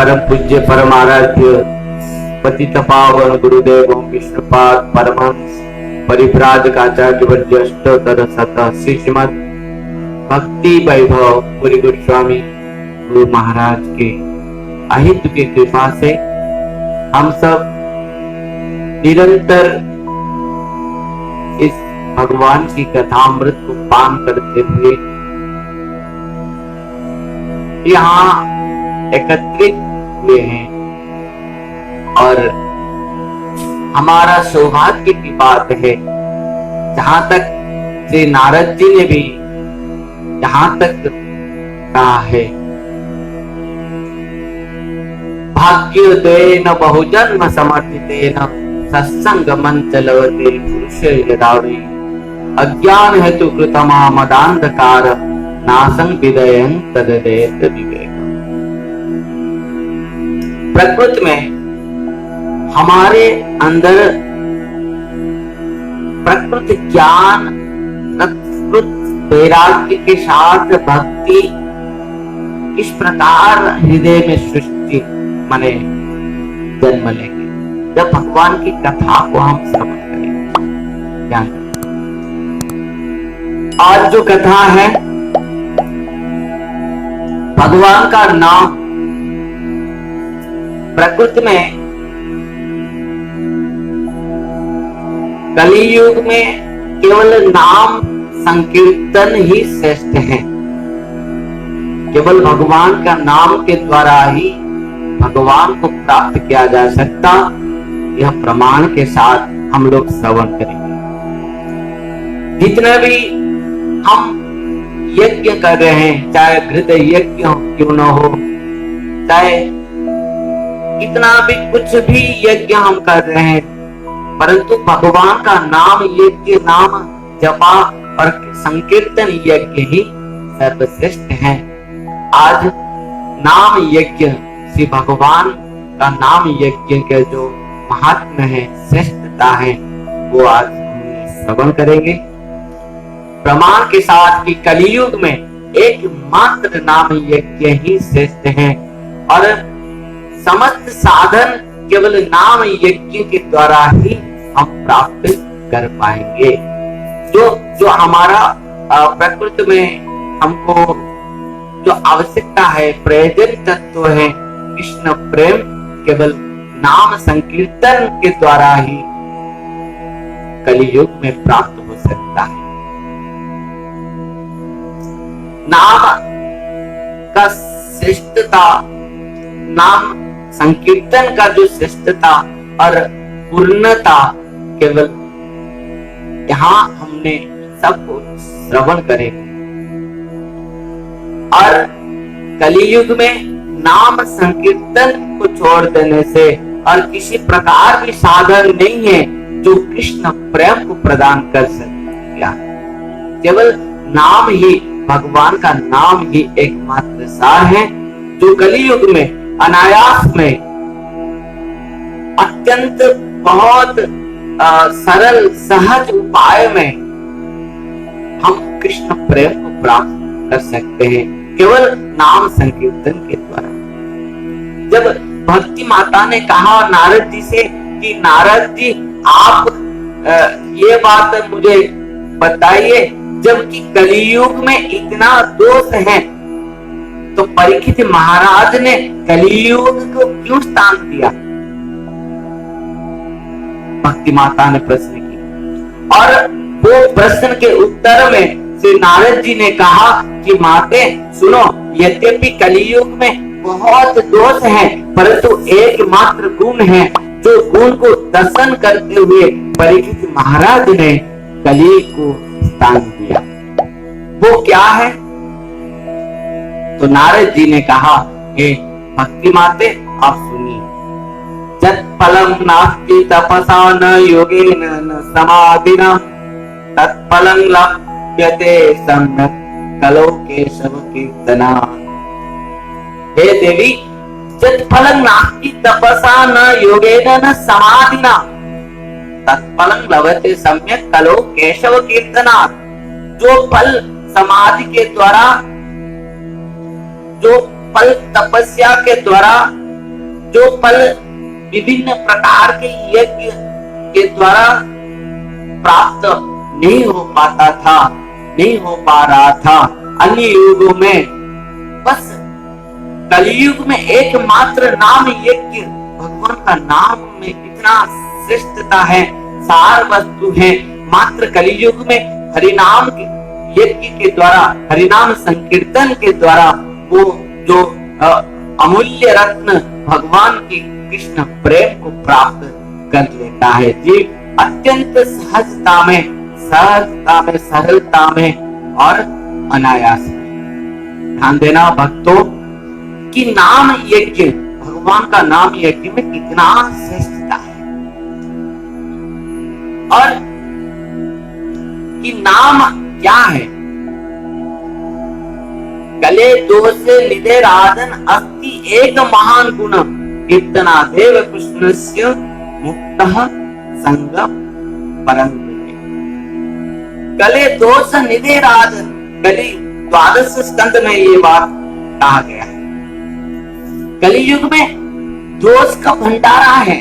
परम पूज्य परमाराध्य पतित पावन गुरुदेव विष्णुपाद परमहंस परिव्राजकाचार्य वर्य अष्टोत्तर शत श्री श्रीमद भक्ति वैभव पुरी गोस्वामी गुरु महाराज के अहित की कृपा से हम सब निरंतर इस भगवान की कथामृत को पान करते हुए यहाँ एकत्रित हुए हैं और हमारा सौभाग्य की बात है, जहां तक श्री नारद जी ने भी यहाँ तक कहा है, भाग्योदयेन बहुजन्म समर्थितेन सत्संगमं च लभते पुरुषे यदावि अज्ञान हेतु कृतमा मदान्धकार नासं विदयं तदेत विवेक। प्रकृति में हमारे अंदर प्रकृति ज्ञान प्रकृति वैराग्य के साथ भक्ति किस प्रकार हृदय में सृष्टि माने जन्म लेंगे जब भगवान की कथा को हम श्रवण करेंगे। ध्यान आज जो कथा है भगवान का नाम प्रकृति में कलियुग में केवल नाम संकीर्तन ही श्रेष्ठ है। केवल भगवान का नाम के द्वारा ही भगवान को प्राप्त किया जा सकता, यह प्रमाण के साथ हम लोग श्रवण करेंगे। जितने भी हम यज्ञ कर रहे हैं, चाहे घृत यज्ञ क्यों न हो, चाहे कितना भी कुछ भी यज्ञ हम कर रहे हैं, परंतु भगवान का नाम यज्ञ नाम जपा और संकीर्तन यज्ञ ही सर्वश्रेष्ठ है। आज नाम यज्ञ श्री भगवान का नाम यज्ञ के जो महात्म्य है, श्रेष्ठता है, वो आज हम श्रवण करेंगे प्रमाण के साथ कि कलियुग में एकमात्र नाम यज्ञ ही श्रेष्ठ है और समस्त साधन केवल नाम यज्ञ के द्वारा ही हम प्राप्त कर पाएंगे। जो हमारा प्रकृति में हमको जो आवश्यकता है, प्रयोजन तत्व है कृष्ण प्रेम, केवल नाम संकीर्तन के द्वारा ही कलियुग में प्राप्त हो सकता है। नाम का श्रेष्ठता, नाम संकीर्तन का जो श्रेष्ठता और पूर्णता केवल यहाँ हमने सबको श्रवण करेंगे। और कलियुग में नाम संकीर्तन को छोड़ देने से और किसी प्रकार की साधन नहीं है जो कृष्ण प्रेम को प्रदान कर सकता। केवल नाम ही, भगवान का नाम ही एकमात्र सार है जो कलियुग में अनायास में अत्यंत बहुत सरल सहज उपाय में हम कृष्ण प्रेम को प्राप्त कर सकते हैं केवल नाम संकीर्तन के द्वारा। जब भक्ति माता ने कहा नारद जी से कि नारद जी आप ये बात मुझे बताइए, जबकि कलियुग में इतना दोष है तो परीक्षित महाराज ने कलियुग को क्यों स्थान दिया? भक्ति माता ने प्रश्न किया और वो प्रश्न के उत्तर में श्री नारद जी ने कहा कि माते सुनो, यद्यपि कलियुग में बहुत दोष है परंतु एकमात्र गुण है जो गुण को दर्शन करते हुए परीक्षित महाराज ने कली को स्थान दिया। वो क्या है? तो नारद जी ने कहा, हे भक्ति माते आप सुनिए, जत फलम नास्ति तपसा न योगेन न समाधिना तत्फलं लभ्यते सम्यक् कलो केशव कीर्तना। हे देवी, जत फलं नास्ति तपसा न योगेन न समाधिना तत्फलं लभते सम्यक् कलो केशव कीर्तना। जो फल समाधि के द्वारा, जो फल तपस्या के द्वारा जो फल विभिन्न प्रकार के यज्ञ के द्वारा प्राप्त नहीं हो पाता था, नहीं हो पा रहा था अन्य युगों में, बस कलयुग में एकमात्र नाम यज्ञ, भगवान का नाम में इतना श्रेष्ठता है, सार वस्तु है। मात्र कलयुग में हरिनाम यज्ञ के द्वारा, हरिनाम संकीर्तन के द्वारा वो जो अमूल्य रत्न भगवान की कृष्ण प्रेम को प्राप्त कर लेता है। जीव अत्यंत सहजता में, सरलता में और अनायास में। ध्यान देना भक्तों कि नाम यज्ञ, भगवान का नाम यज्ञ में कितना श्रेष्ठता है, और कि नाम क्या है। गले दोष निधेराधन अस्ति एक महान गुण, कीर्तना देव कृष्णस्य मुक्तः संगम परम। गले दोष निधेराधन, गली 12 स्कंद में ये बात कहा गया है। कलियुग में दोष का भंडारा है।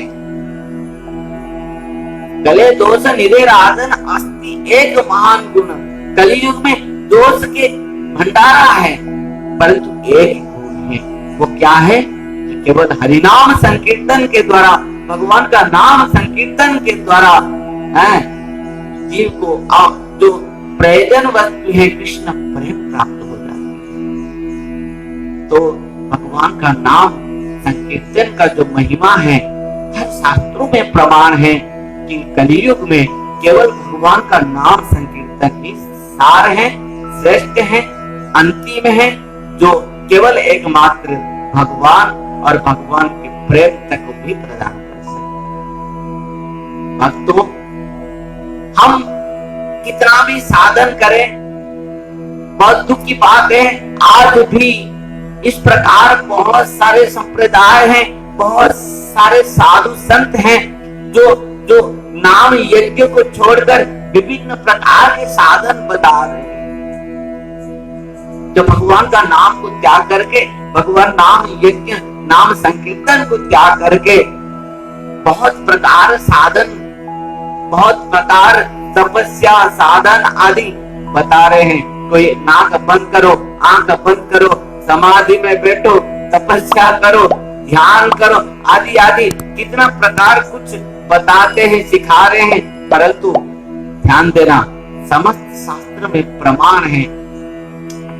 गले दोष निधेराधन अस्ति एक महान गुण, कलियुग में दोष के भंडारा है, परंतु एक गुण है। वो क्या है? कि केवल हरिनाम संकीर्तन के द्वारा, भगवान का नाम संकीर्तन के द्वारा जीव को जो प्रयोजन वस्तु है कृष्ण प्रेम प्राप्त हो जाता है। तो भगवान का नाम संकीर्तन का जो महिमा है, हर शास्त्रों में प्रमाण है कि कलियुग में केवल भगवान का नाम संकीर्तन ही सार है, श्रेष्ठ है, अंतिम है, जो केवल एकमात्र भगवान और भगवान के प्रेम तक को भी प्रदान कर सकते। भक्तों, हम कितना भी साधन करें, बहुत दुख की बात है, आज भी इस प्रकार बहुत सारे संप्रदाय हैं, बहुत सारे साधु संत हैं जो नाम यज्ञ को छोड़कर विभिन्न प्रकार के साधन बता रहे हैं। जो भगवान का नाम को त्याग करके, भगवान नाम यज्ञ, नाम संकीर्तन को त्याग करके बहुत प्रकार साधन, बहुत प्रकार तपस्या साधन आदि बता रहे हैं। कोई नाक बंद करो, आंख बंद करो, समाधि में बैठो, तपस्या करो, ध्यान करो, आदि आदि कितना प्रकार कुछ बताते हैं, सिखा रहे हैं, परंतु ध्यान देना, समस्त शास्त्र में प्रमाण है।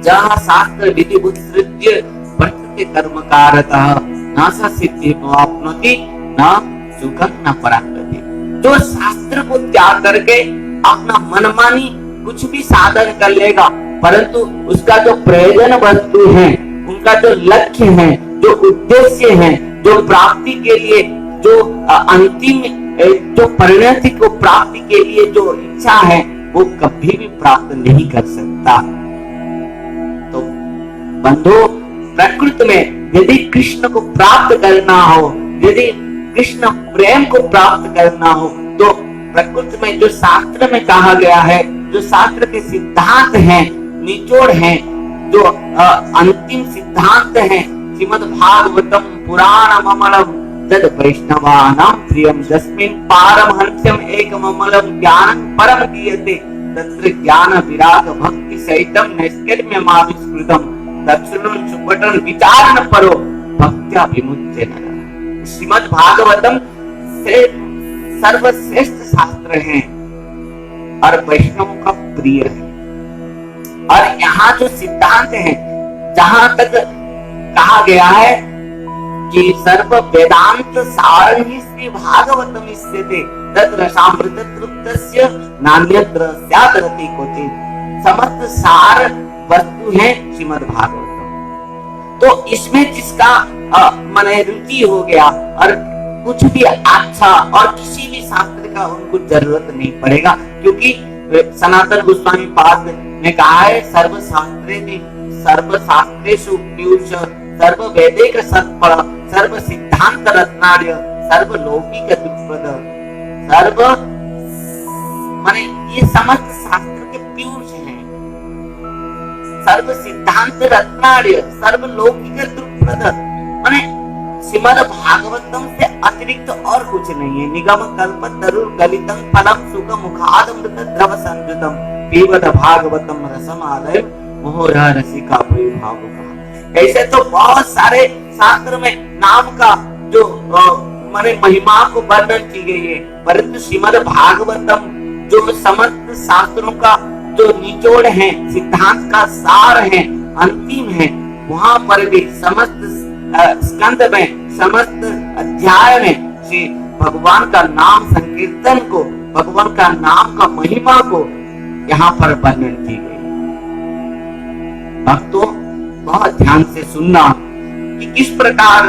जहाँ शास्त्र विधि उत्सृज्य वर्तते कर्मकारतः न स सिद्धि प्राप्नोति न सुखं न परागति। जो शास्त्र को त्याग करके अपना मनमानी कुछ भी साधन कर लेगा, परंतु उसका जो प्रयोजन वस्तु है, उनका जो लक्ष्य है, जो उद्देश्य है, जो प्राप्ति के लिए, जो अंतिम जो परिणति को प्राप्ति के लिए जो इच्छा है, वो कभी भी प्राप्त नहीं कर सकता। तो बंधु, प्रकृति में यदि कृष्ण को प्राप्त करना हो, यदि कृष्ण प्रेम को प्राप्त करना हो, तो प्रकृति में जो शास्त्र में कहा गया है, जो शास्त्र के सिद्धांत हैं, निचोड़ हैं, जो अंतिम सिद्धांत हैं, श्रीमद् भागवतम पुराणम अमलम तद वैष्णवानां प्रियम तस्मिन् पारमहंस्यम एकममलम ज्ञानं परम दीयते तत्र ज्ञान विराग भक्ति सहितं नैष्कर्म्यमाविष्कृतं तत्शृणुं सुपठन् विचारन् परो भक्त्या विमुच्य नरः। श्रीमद् भागवतम से सर्वश्रेष्ठ शास्त्र है और वैष्णव का प्रिय है। और यहाँ जो सिद्धांत है, जहां तक कहा गया है कि सर्व वेदांत सारं ही श्री भागवतम इष्यते तत्र साम्प्रतत्रुक्तस्य नान्यत्र स्यात् रति क्वचित्। समस्त सार वस्तु है श्रीमद् भागवतम। तो इसमें जिसका माने रुचि हो गया और कुछ भी अच्छा, और किसी भी शास्त्र का उनको जरूरत नहीं पड़ेगा, क्योंकि सनातन गोस्वामी पाद ने कहा है सर्व शास्त्रेषु पीयूष सर्व वैदिक सत्फल सर्व सिद्धांत रत्नार्य सर्व लौकिक दुष्प्रद। सर्व माने ये समस्त शास्त्र के पीयूष हैं, सर्व सिद्धांत रत्नार्य सर्व लौकिक दुष्प्रद, माने श्रीमद् भागवतम से अतिरिक्त और कुछ नहीं है। निगम कल्प तरुर गलितम फलम सुख मुखादमृत द्रव संयुतम पीबत भागवतम रसमालय मोहरा रसिका भाव कहा। ऐसे तो बहुत सारे शास्त्र में नाम का जो माने महिमा को वर्णन की गई है, परंतु श्रीमद् भागवतम जो समस्त शास्त्रों का जो निचोड़ है, सिद्धांत का सार है, अंतिम है, वहां पर भी समस्त स्कंद में, समस्त अध्याय में श्री भगवान का नाम संकीर्तन को, भगवान का नाम का महिमा को यहाँ पर वर्णन की गई। भक्तों बहुत ध्यान से सुनना कि किस प्रकार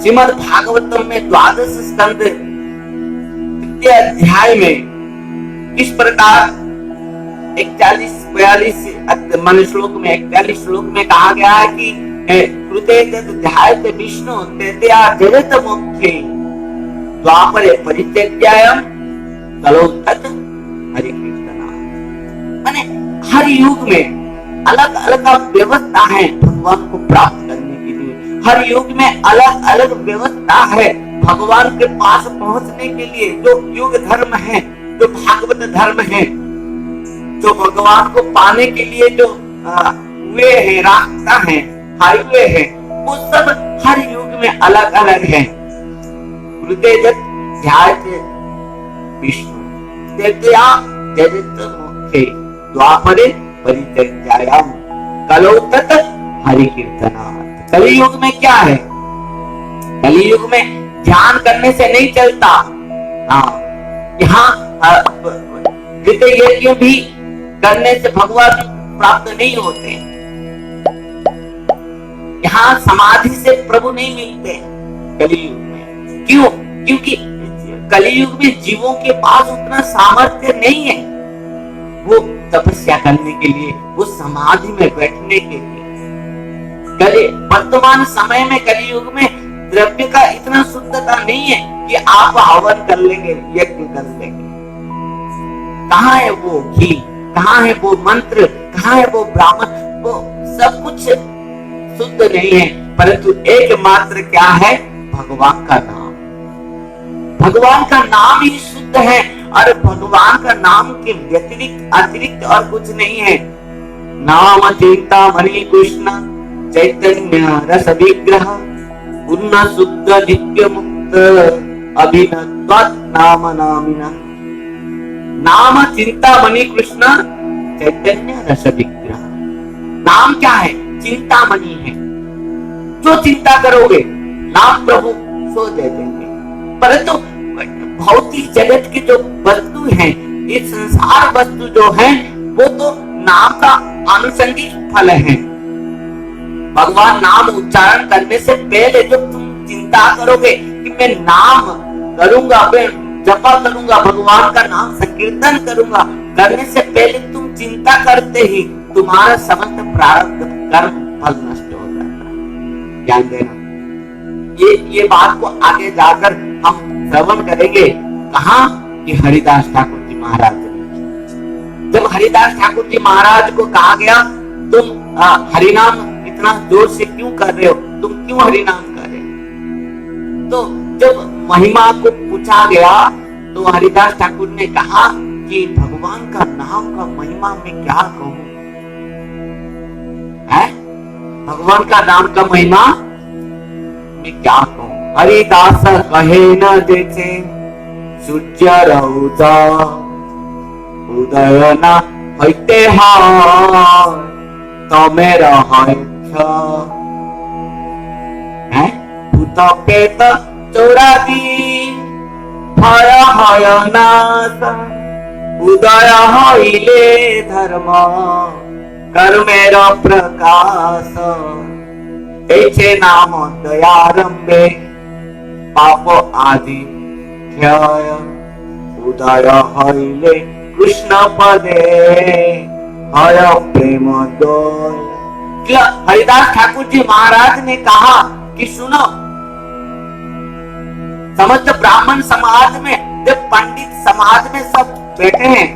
श्रीमद् भागवतम में 12 स्कंद द्वितीय अध्याय में किस प्रकार 41-42 श्लोक में 41 श्लोक में कहा गया है कि कृते ध्यायते विष्णु तृतीया जगत मोक्षे द्वापरे परित्यज्यायम कलौ तत् हरि कीर्तना। माने हर युग में अलग अलग व्यवस्था है भगवान को प्राप्त करने के लिए। हर युग में अलग अलग व्यवस्था है भगवान के पास पहुंचने के लिए। जो युग धर्म है, जो भागवत धर्म है, जो भगवान को पाने के लिए जो वे है, रास्ता है, हाईवे है, वो सब हर युग में अलग अलग है। विष्णु तृतीया जगत मोक्षे द्वापरे परित्यज्यायम कलौ तत् हरि कीर्तनात्। कलियुग में क्या है? कलियुग में ध्यान करने से नहीं चलता। यहाँ यज्ञ भी करने से भगवान प्राप्त नहीं होते। यहाँ समाधि से प्रभु नहीं मिलते कलियुग में। क्यों? क्योंकि कलियुग में जीवों के पास उतना सामर्थ्य नहीं है वो तपस्या करने के लिए, वो समाधि में बैठने के लिए। वर्तमान समय में कलियुग में द्रव्य का इतना शुद्धता नहीं है कि आप हवन कर लेंगे, यज्ञ कर लेंगे। कहाँ है वो घी, कहाँ है वो मंत्र, कहाँ है वो ब्राह्मण? वो सब कुछ शुद्ध नहीं है, परंतु एकमात्र क्या है? भगवान का नाम। भगवान का नाम ही शुद्ध है और भगवान का नाम के व्यतिरिक्त अतिरिक्त और कुछ नहीं है। नाम चिंतामणि कृष्ण चैतन्य रस विग्रह पूर्ण शुद्ध नित्य मुक्त अभिनव नाम नामिना। नाम चिंतामणि कृष्ण चैतन्य रस विग्रह। नाम क्या है? चिंतामणि है। जो चिंता करोगे नाम प्रभु सो दे देंगे। परंतु भौतिक जगत की जो वस्तु है, ये संसार वस्तु जो है, वो तो नाम का आनुषंगिक फल है। भगवान नाम उच्चारण करने से पहले जो तुम चिंता करोगे कि मैं नाम करूंगा, मैं जपा करूंगा, भगवान का नाम संकीर्तन करूंगा, करने से पहले तुम चिंता करते ही तुम्हारा समस्त प्रारब्ध कर्म फल नष्ट हो जाता है। ध्यान देना, ये बात को आगे जाकर हम श्रवण करेंगे। कहाँ? कि हरिदास ठाकुर जी महाराज ने, जब हरिदास ठाकुर जी महाराज को कहा गया तुम हरिनाम इतना जोर से क्यों कर रहे हो, तुम क्यों हरिनाम कर रहे हो? तो जब महिमा को पूछा गया तो हरिदास ठाकुर ने कहा कि भगवान का नाम का महिमा मैं क्या कहूँ है? भगवान का नाम का महिमा मैं क्या कहूँ? हरिदास कहे न देखे सूर्य रौदा उदय न होते तमे है भूत पेत चौरादी भय हय नाश उदय हईले धर्म कर्मेर प्रकाश ऐसे नाम दयारंभे पाप आदि क्षय उदय हईले कृष्ण पदे हर प्रेम दोय। हरिदास ठाकुर जी महाराज ने कहा कि सुनो, समस्त ब्राह्मण समाज में जब पंडित समाज में सब बैठे हैं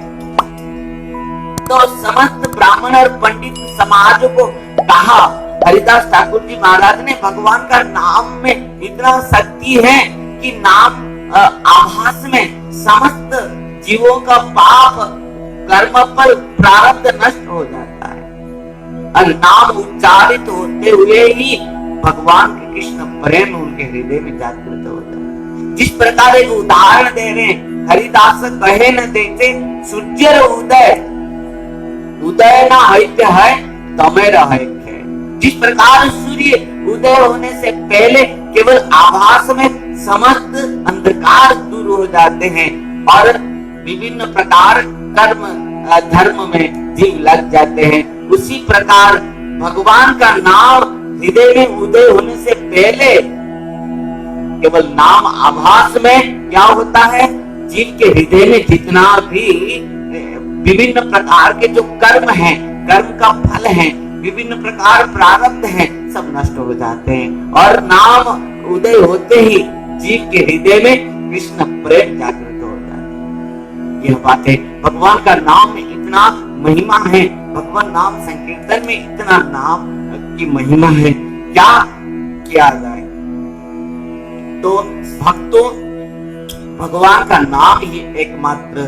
तो समस्त ब्राह्मण और पंडित समाज को कहा हरिदास ठाकुर जी महाराज ने भगवान का नाम में इतना शक्ति है कि नाम आभास में समस्त जीवों का पाप कर्म पर प्रारब्ध नष्ट हो जाता है और नाम उच्चारित होते हुए ही भगवान के कृष्ण प्रेम उनके हृदय में जागृत होता है। जिस प्रकार एक उदाहरण दे रहे हरिदास कहे न देते सूर्य उदय उदय ना हैत्य है तमेर हैत्य। जिस प्रकार सूर्य उदय होने से पहले केवल आभास में समस्त अंधकार दूर हो जाते हैं और विभिन्न प्रकार कर्म धर्म में जीव लग जाते हैं, उसी प्रकार भगवान का नाम हृदय में उदय होने से पहले केवल नाम आभास में क्या होता है, जीव के हृदय में जितना भी विभिन्न प्रकार के जो कर्म हैं, कर्म का फल है, विभिन्न प्रकार प्रारब्ध हैं, सब नष्ट हो जाते हैं और नाम उदय होते ही जीव के हृदय में कृष्ण प्रेम जागृत हो जाता है। यह बातें भगवान का नाम में इतना महिमा है, भगवान नाम संकीर्तन में इतना नाम की महिमा है, क्या किया जाए। तो भक्तों, भगवान का नाम ही एकमात्र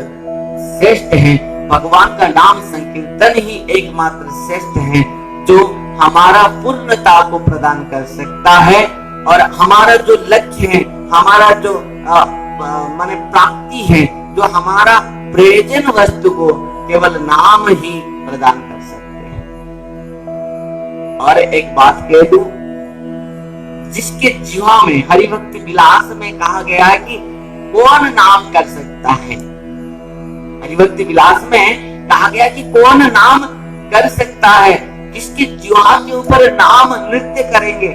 श्रेष्ठ है, भगवान का नाम संकीर्तन ही एकमात्र श्रेष्ठ है जो हमारा पूर्णता को प्रदान कर सकता है और हमारा जो लक्ष्य है, हमारा जो माने प्राप्ति है, जो हमारा प्रयोजन वस्तु को केवल नाम ही प्रदान कर सकते हैं। और एक बात कह दूं, जिसके जीवा में हरिभक्ति विलास में कहा गया है कि कौन नाम कर सकता है, हरिभक्ति विलास में कहा गया कि कौन नाम कर सकता है, किसके जीवा के ऊपर नाम नृत्य करेंगे।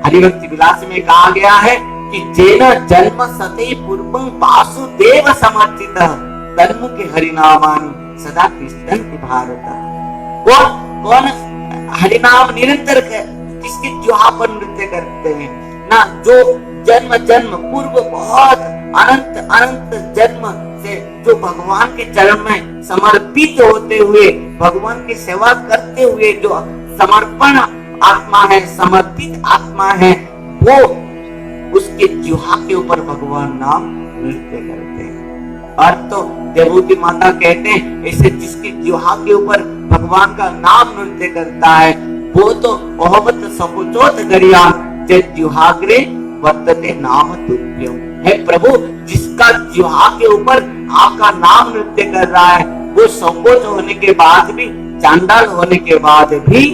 हरिभक्ति विलास में कहा गया है कि जेन जन्म सते पूर्वं वासुदेव समर्थित तन्म के हरिनामानि सदा कृष्णन्ति भारत। कौन हरिनाम निरंतर किसके जीवा पर नृत्य करते हैं ना, जो जन्म जन्म पूर्व बहुत अनंत अनंत जन्म से जो भगवान के चरण में समर्पित होते हुए, भगवान की सेवा करते हुए जो समर्पण आत्मा है, समर्पित आत्मा है, वो उसके जिह्वा के ऊपर भगवान नाम नृत्य करते हैं। और तो देवहूति माता कहते हैं ऐसे जिसके जिह्वा के ऊपर भगवान का नाम नृत्य करता है वो तो ओहवत सकुचोत गरिया जय जिह्वाग्रे वर्तते नाम तुभ्यम। हे प्रभु, जिसका जिह्वा के ऊपर आपका नाम नृत्य कर रहा है वो संकोच होने के बाद भी, चांडाल होने के बाद भी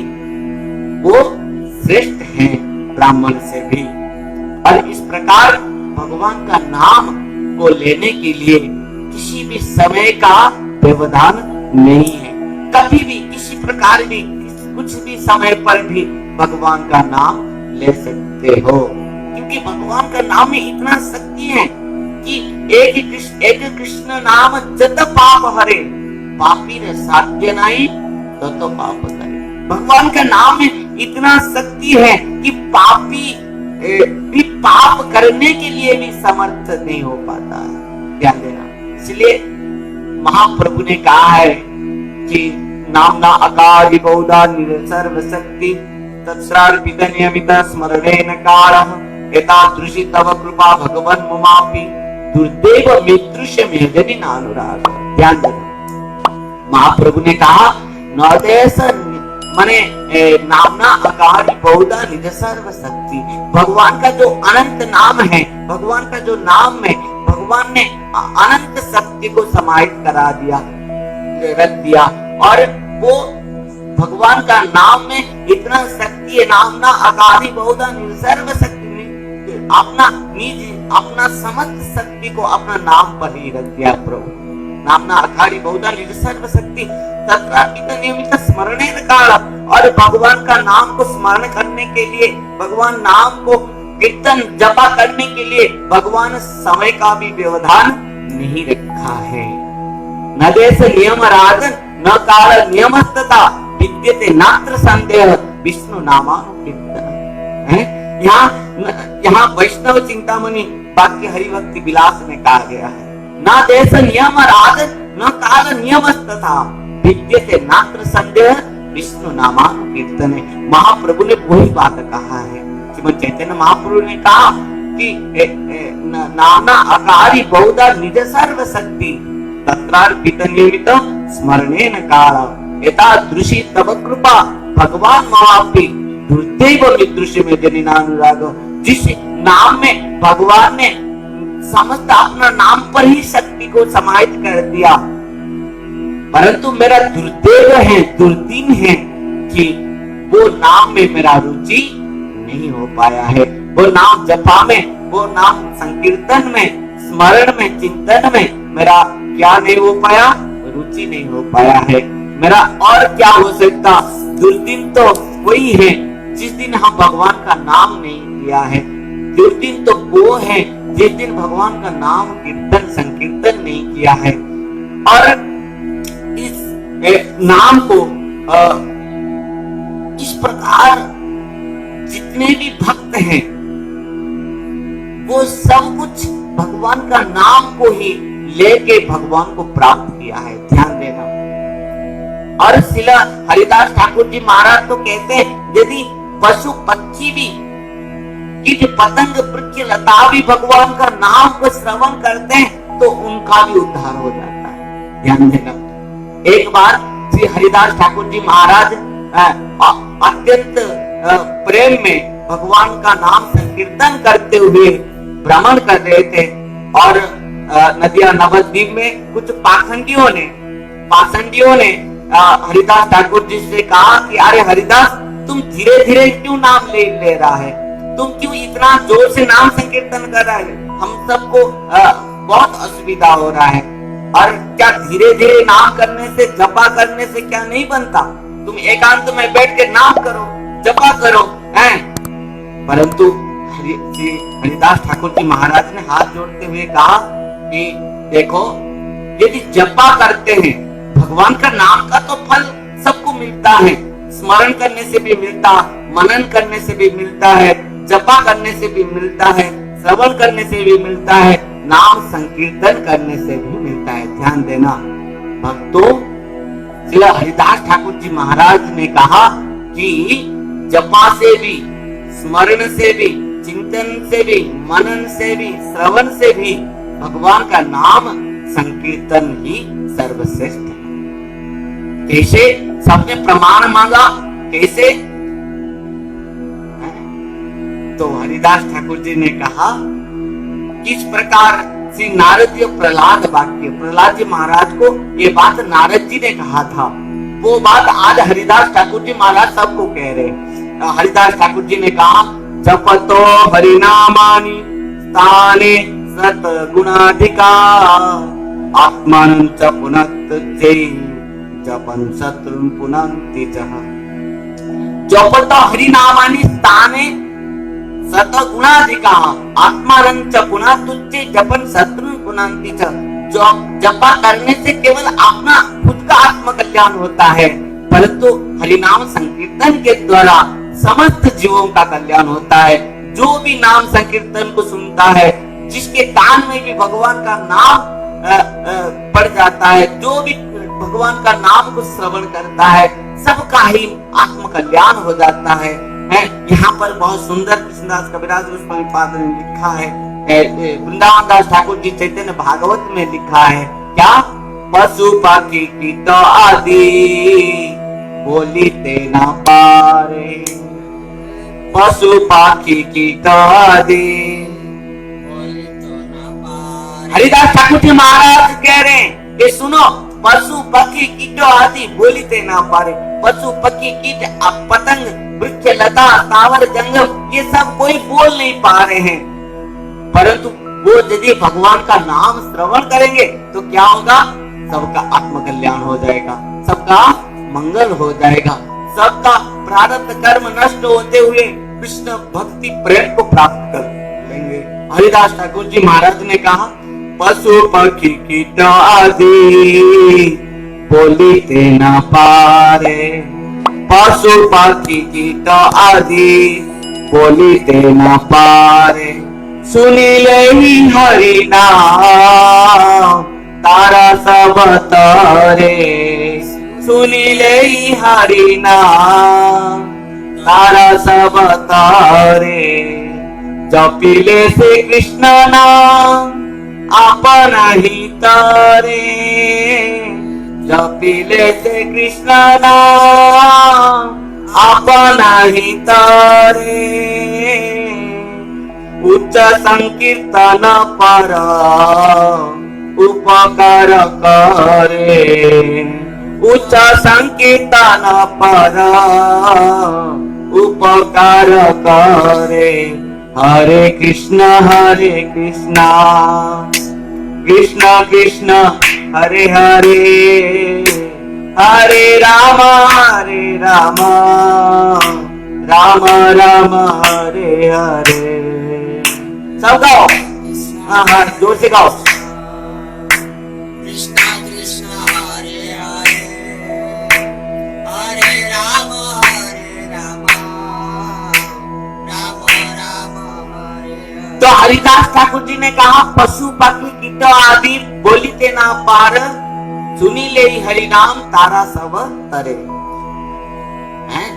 वो श्रेष्ठ है ब्राह्मण से भी। और इस प्रकार भगवान का नाम को लेने के लिए किसी भी समय का व्यवधान नहीं है, कभी भी किसी प्रकार भी कुछ भी समय पर भी भगवान का नाम ले सकते हो, क्योंकि भगवान का नाम में इतना शक्ति है कि एक कृष्ण नाम जत पाप हरे पापी रे साध्य नहीं तो पाप करे। भगवान का नाम में इतना शक्ति है कि पापी भी पाप करने के लिए भी समर्थ नहीं हो पाता है, ध्यान देना। इसलिए महाप्रभु ने कहा है कि नामना अकारि बहुधा सर्व शक्ति तत्सर्पित नियमित स्मरणेन कालः एतादृशी तव कृपा भगवन् ममापि दुर्दैव मित्रुष्य मेजनि नानुराग। ध्यान देना, महाप्रभु ने कहा नदेश माने नामना अकारि बहुधा निज सर्व शक्ति। भगवान का जो अनंत नाम है, भगवान का जो नाम है, भगवान ने अनंत शक्ति को समाहित करा दिया, रख दिया। और वो भगवान का नाम में इतना शक्ति है, नामना अकारि बहुधा निज सर्व शक्ति, अपना निज अपना समस्त शक्ति को अपना नाम पर ही रख दिया प्रभु। नामना अकारि बहुधा निज सर्व शक्ति तत्रापित नियमित स्मरणेन काल। और भगवान का नाम को स्मरण करने के लिए, भगवान नाम को कीर्तन जपा करने के लिए भगवान समय का भी व्यवधान नहीं रखा है। न देश नियम राजन न काल नियमस्तता विद्यते नात्र संदेह विष्णु नामानुकीर्तन। यहाँ वैष्णव चिंतामणि वाक्य हरिभक्ति विलास में कहा गया है, न देश नियम राजन न काल नियमस्तथा विद्यते नात्र संदेह विष्णु नामानुकीर्तन है। महाप्रभु ने वही बात कहा है। श्रीमद् चैतन्य महाप्रभु ने कहा कि नाना अकारी बहुधा निज सर्व शक्ति तत्रार्पित नियमित स्मरणेन काल एतादृशी तव कृपा भगवान महापि दुर्दैव विदृश्य में जनिनानुराग। जिस नाम में भगवान ने समस्त अपना नाम पर ही शक्ति को समाहित कर दिया, परंतु मेरा दुर्दैव है, दुर्दिन है कि वो नाम में मेरा रुचि नहीं हो पाया है। वो नाम जपा में, वो नाम संकीर्तन में, स्मरण में, चिंतन में मेरा क्या नहीं हो पाया, रुचि नहीं हो पाया है। मेरा और क्या हो सकता? दुर्दिन तो वही है जिस दिन हम भगवान का नाम नहीं लिया है। दुर्दिन तो वो है जिस दिन भगवान का नाम कीर्तन संकीर्तन नहीं किया है। और इस नाम को इस प्रकार जितने भी भक्त हैं वो सब कुछ भगवान का नाम को ही लेके भगवान को प्राप्त किया है। ध्यान देना। और शिला हरिदास ठाकुर जी महाराज तो कहते हैं यदि पशु पक्षी भी, कीट पतंग वृक्ष लता भी भगवान का नाम को श्रवण करते हैं तो उनका भी उद्धार हो जाता है। ध्यान देना। एक बार श्री हरिदास ठाकुर जी महाराज अत्यंत प्रेम में भगवान का नाम संकीर्तन करते हुए भ्रमण कर रहे थे और नदिया नवद्वीप में कुछ पाखंडियों ने हरिदास ठाकुर जी से कहा कि अरे हरिदास, तुम धीरे धीरे क्यों नाम ले रहा है, तुम क्यों इतना जोर से नाम संकीर्तन कर रहा है, हम सबको बहुत असुविधा हो रहा है। और क्या धीरे धीरे नाम करने से, जपा करने से क्या नहीं बनता? तुम एकांत में बैठ के नाम करो, जपा करो, हैं? परंतु हरिदास ठाकुर जी महाराज ने हाथ जोड़ते हुए कहा कि देखो, यदि जपा करते हैं, भगवान का नाम का तो फल सबको मिलता है, स्मरण करने से भी मिलता, मनन करने से भी मिलता है, जपा करने से भी मिलता है, श्रवण करने से भी मिलता है, नाम संकीर्तन करने से भी मिलता है। ध्यान देना भक्तों, श्री हरिदास ठाकुर जी महाराज ने कहा कि जपा से भी, स्मरण से भी, चिंतन से भी, मनन से भी, श्रवण से भी भगवान का नाम संकीर्तन ही सर्वश्रेष्ठ है। कैसे? सबने प्रमाण मांगा, कैसे? तो हरिदास ठाकुर जी ने कहा किस प्रकार श्री नारद जी प्रहलाद वाक्य, प्रहलाद जी महाराज को ये बात नारद जी ने कहा था, वो बात आज हरिदास ठाकुर जी महाराज सबको कह रहे। हरिदास ठाकुर जी ने कहा जपतो हरिनामानि स्थाने सत गुणाधिका आत्मानं च पुनत्ते जपन शत्रुन पुनन्ति च। जपतो हरिनामानि स्थाने सत गुणाधिका आत्मानं च पुनत्ते जपन शत्रुन पुनन्ति च। जपा करने से केवल अपना खुद का आत्म कल्याण होता है, परंतु हरिनाम संकीर्तन के द्वारा समस्त जीवों का कल्याण होता है। जो भी नाम संकीर्तन को सुनता है, जिसके कान में भी भगवान का नाम पड़ जाता है, जो भी भगवान का नाम को श्रवण करता है, सबका ही आत्म कल्याण हो जाता है। यहाँ पर बहुत सुंदर कृष्णदास कविराज गोस्वामी पाद ने लिखा है, वृंदावन दास ठाकुर जी चैतन्य भागवत में लिखा है क्या? पशु पक्षी कीट आदि बोलिते न पारे, पशु पक्षी कीट आदि बोलिते न पारे। हरिदास ठाकुर जी महाराज कह रहे हैं ये सुनो, पशु पक्षी कीट आदि बोलिते न पारे। पशु पक्षी कीट पतंग वृक्ष लता तावर जंगम ये सब कोई बोल नहीं पा रहे हैं, परंतु वो यदि भगवान का नाम श्रवण करेंगे तो क्या होगा? सबका आत्म कल्याण हो जाएगा, सबका मंगल हो जाएगा, सबका प्रारब्ध कर्म नष्ट होते हुए कृष्ण भक्ति प्रेम को प्राप्त कर लेंगे। हरिदास ठाकुर जी महाराज ने कहा पशु पक्षी कीट आदि बोलिते न पारे, पशु पक्षी कीट आदि बोलिते न पारे। सुनिले ही हरि नाम तारा सब तारे, सुनिले हरि नाम तारा सब तारे, जपिले से कृष्ण नाम आपन ही तारे, जपिले से कृष्ण नाम आपन ही तारे, उच्च संकीर्तन पर उपकार करे, उच्च संकीर्तन पर उपकार करे। हरे कृष्ण कृष्ण कृष्ण हरे हरे, हरे राम राम राम हरे हरे। सब गाओ, हाँ हाँ जोर से गाओ। कृष्णा कृष्णा हरे हरे, हरे राम राम राम हरे हरे। तो हरिदास ठाकुर जी ने कहा पशु पक्षी कीट आदि बोलिते ना पार, सुनी ले हरि नाम तारा सब तरे।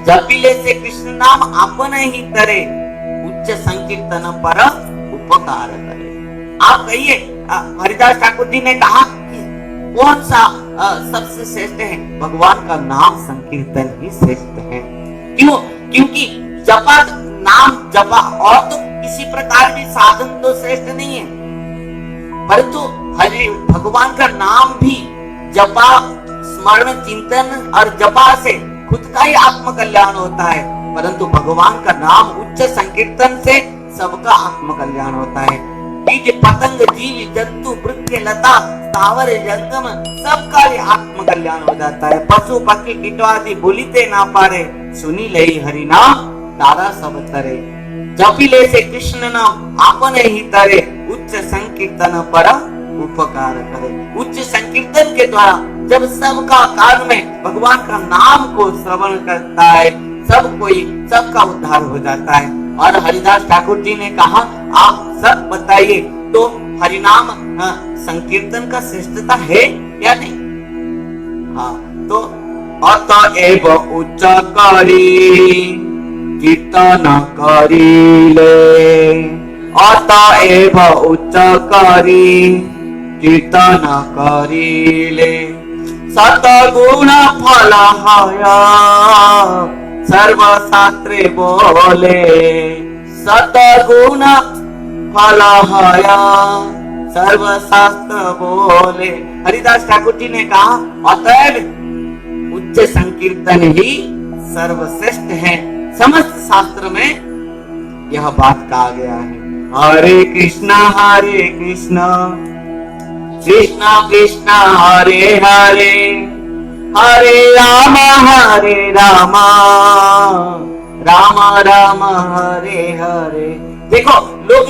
जपिले से कृष्ण नाम आपन ही तरे, उच्च संकीर्तन पर उपकार करे। आप कहिए हरिदास ठाकुर जी ने कहा कि कौन सा सबसे श्रेष्ठ है? भगवान का नाम संकीर्तन ही श्रेष्ठ है। क्यों? क्योंकि जपा नाम जपा और तो किसी प्रकार की साधन तो श्रेष्ठ नहीं है, परंतु हरि भगवान का नाम भी जपा स्मरण चिंतन और जपा से खुद का ही आत्म कल्याण होता है, परंतु भगवान का नाम उच्च संकीर्तन से सबका आत्म कल्याण होता है। बीज पतंग जीव जंतु वृक्ष लता स्थावर जंगम सबका ही आत्म कल्याण हो जाता है। पशु पक्षी कीट आदि बोलिते ना पारे, सुनी ले हरि नाम तारा सब तरे, जपिले से कृष्ण नाम आपन ही तरे, उच्च संकीर्तन पर उपकार करे। उच्च संकीर्तन के द्वारा जब सबका कान में भगवान का नाम को श्रवण करता है, सबका उद्धार हो जाता है। और हरिदास ठाकुर जी ने कहा आप सब बताइए तो हरिनाम संकीर्तन का श्रेष्ठता है या नहीं? हाँ, तो अतएव उच्च करी कीर्तन करिले, अतएव उच्च करी कीर्तन करिले, सतगुण फल सर्वशास्त्रे बोले, सतगुण फल सर्वशास्त्र बोले। हरिदास ठाकुर जी ने कहा अतएव उच्च संकीर्तन ही सर्वश्रेष्ठ है। समस्त शास्त्र में यह बात कहा गया है। हरे कृष्ण कृष्ण कृष्ण हरे हरे, हरे राम राम राम हरे हरे। देखो लोग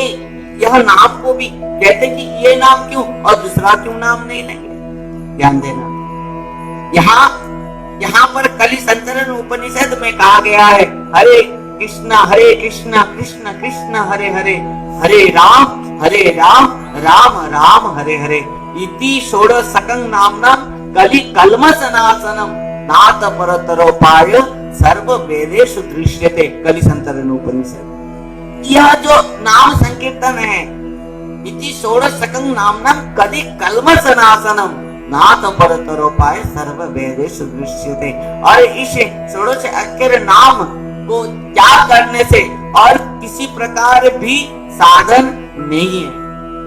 यह नाम को भी कहते कि ये नाम क्यों और दूसरा क्यों नाम नहीं लेंगे। ध्यान देना, यहाँ पर कलि संतरण उपनिषद में कहा गया है हरे कृष्ण कृष्ण कृष्ण हरे हरे, हरे राम राम राम हरे हरे। इति षोडशकं नामना कलि कल्मषनाशनम नाथ परतरोपाय सर्व वेदेषु दृश्यते। कलि संतरण उपनिषद। यह जो नाम संकीर्तन है, इति षोडशकं नामना कलि कल्मषनाशनम नाथ परतरोपाय सर्व वेदेषु दृश्यते। और इस षोडश अक्षर नाम को त्याग करने से और किसी प्रकार भी साधन नहीं है।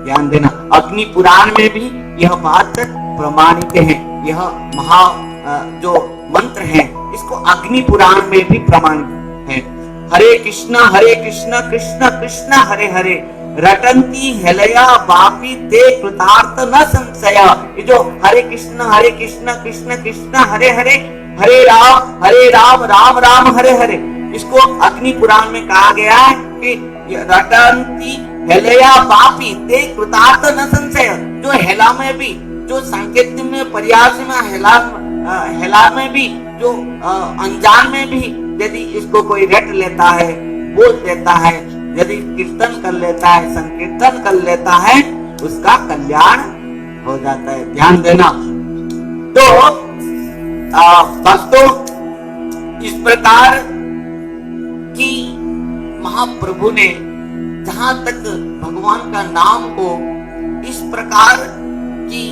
ध्यान देना, अग्नि पुराण में भी यह बात प्रमाणित है। यह महा जो मंत्र है इसको अग्नि पुराण में भी प्रमाणित है। हरे कृष्ण कृष्ण कृष्ण हरे हरे, रटंती हेलया बापी ते कृतार्थ न संशय। ये जो हरे कृष्ण कृष्ण कृष्ण हरे हरे, हरे राम राम हरे हरे, इसको अग्नि पुराण में कहा गया है कि रटंती हेलया बापी ते कृतार्थ न संशय। जो हेला में भी, जो संकेत में, प्रयास में, हेला में भी, जो अनजान में भी यदि इसको कोई रट लेता है, बोल देता है, यदि कीर्तन कर लेता है, संकीर्तन कर लेता है, उसका कल्याण हो जाता है। ध्यान देना। तो भक्तों, इस प्रकार की महाप्रभु ने जहां तक भगवान का नाम को इस प्रकार की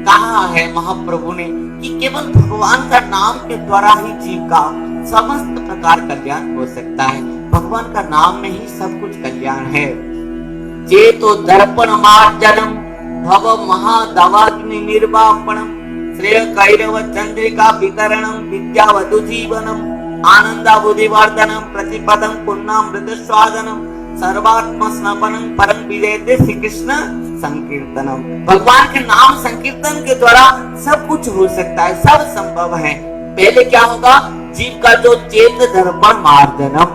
कहा है महाप्रभु ने कि केवल भगवान का नाम के द्वारा ही जीव का समस्त प्रकार कल्याण हो सकता है। भगवान का नाम में ही सब कुछ कल्याण है। चेतो दर्पण मार्जनम भव महादवाग्नि निर्वापणम श्रेय कैरव चंद्रिका वितरणम विद्या वधु जीवनम आनंदा बुद्धिवर्धनम प्रतिपदम पुण्णामृत स्वादनम सर्वात्म स्नपनम परम विजयते श्री कृष्ण संकीर्तनम। भगवान के नाम संकीर्तन के द्वारा सब कुछ हो सकता है, सब संभव है। पहले क्या होगा? जीव का जो चेत दर्पण मार्जनम,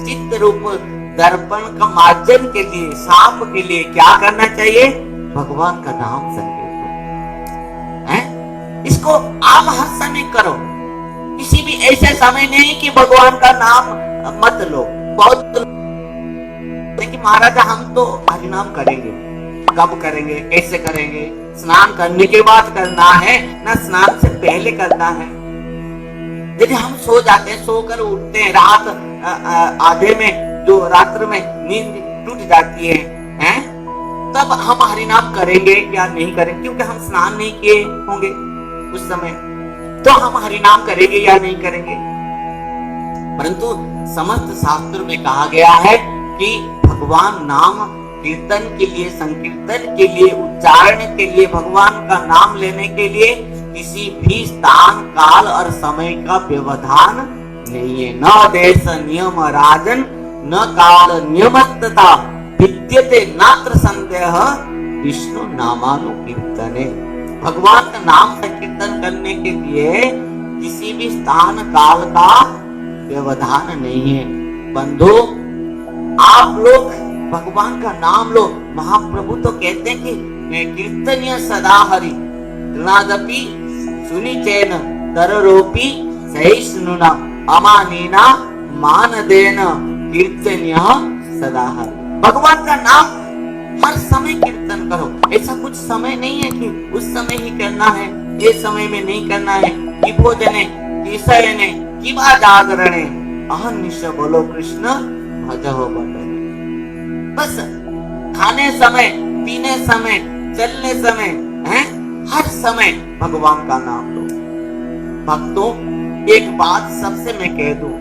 चित्त रूप दर्पण का मार्जन के लिए, साफ के लिए क्या करना चाहिए? भगवान का नाम संकीर्तन है। इसको आप हर समय करो, किसी भी ऐसे समय नहीं कि भगवान का नाम मत लो। बहुत कि महाराज हम तो हरिनाम करेंगे, कब करेंगे, कैसे करेंगे? स्नान करने के बाद करना है ना स्नान से पहले करना है? यदि हम सो जाते हैं, सोकर उठते हैं, रात आधे में जो रात्र में नींद टूट जाती है, तब हम हरिनाम करेंगे या नहीं करेंगे? क्योंकि हम स्नान नहीं किए होंगे उस समय, तो हम हरिनाम करेंगे या नहीं करेंगे? परंतु समस्त शास्त्र में कहा गया है कि भगवान नाम कीर्तन के लिए, संकीर्तन के लिए, उच्चारण के लिए, भगवान का नाम लेने के लिए किसी भी स्थान, काल और समय का व्यवधान नहीं है। न देश नियम राजन न काल नियमस्तथा विद्यते नात्र संदेह विष्णु नामानुकीर्तने। भगवान का नाम संकीर्तन करने के लिए किसी भी स्थान, काल का व्यवधान नहीं है। बंधु, आप लोग भगवान का नाम लो। महाप्रभु तो कहते हैं कि मैं कीर्तनीय सदा हरि तृणादपि सुनि चैन तररोपी सहिष्णुना अमानीना मानदेन कीर्तनीय सदा हरि। भगवान का नाम हर समय कीर्तन करो। ऐसा कुछ समय नहीं है कि उस समय ही करना है, ये समय में नहीं करना है। कि भोजने कि शयने कि वा जागरणे अहर्निश बोलो कृष्ण भजहो बंदने। बस खाने समय, पीने समय, चलने समय, हर समय भगवान का नाम लो। भक्तों, एक बात सबसे मैं कह दूं,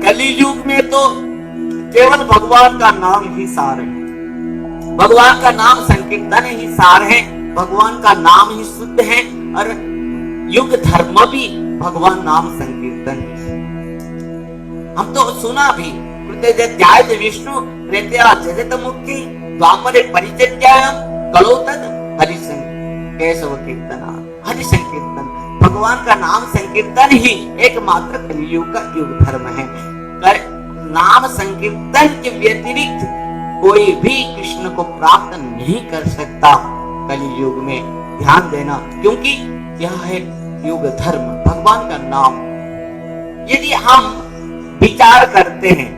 कलियुग में तो केवल भगवान का नाम ही सार है, भगवान का नाम संकीर्तन ही सार है, भगवान का नाम ही शुद्ध है। और युग धर्म भी भगवान नाम संकीर्तन है। हम तो सुना भी, ध्यायत विष्णु प्रेत्या जगत मुक्ति द्वापरे परिचर्यायां कलो तद हरि केशव कीर्तना। हरि संकीर्तन, भगवान का नाम संकीर्तन ही एकमात्र कलियुग का युग धर्म है। नाम संकीर्तन के व्यतिरिक्त कोई भी कृष्ण को प्राप्त नहीं कर सकता कलियुग में। ध्यान देना, क्योंकि यह है युग धर्म, भगवान का नाम। यदि हम विचार करते हैं,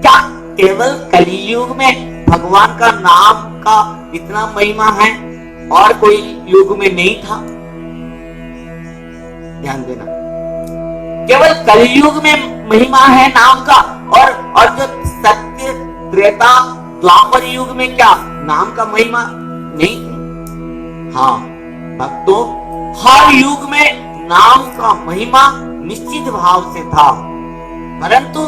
क्या केवल कलियुग में भगवान का नाम का इतना महिमा है और कोई युग में नहीं था? ध्यान देना, केवल कलियुग में महिमा है नाम का, और जो सत्य, त्रेता, द्वापर युग में क्या नाम का महिमा नहीं थी? हाँ भक्तों, हर युग में नाम का महिमा निश्चित भाव से था, परंतु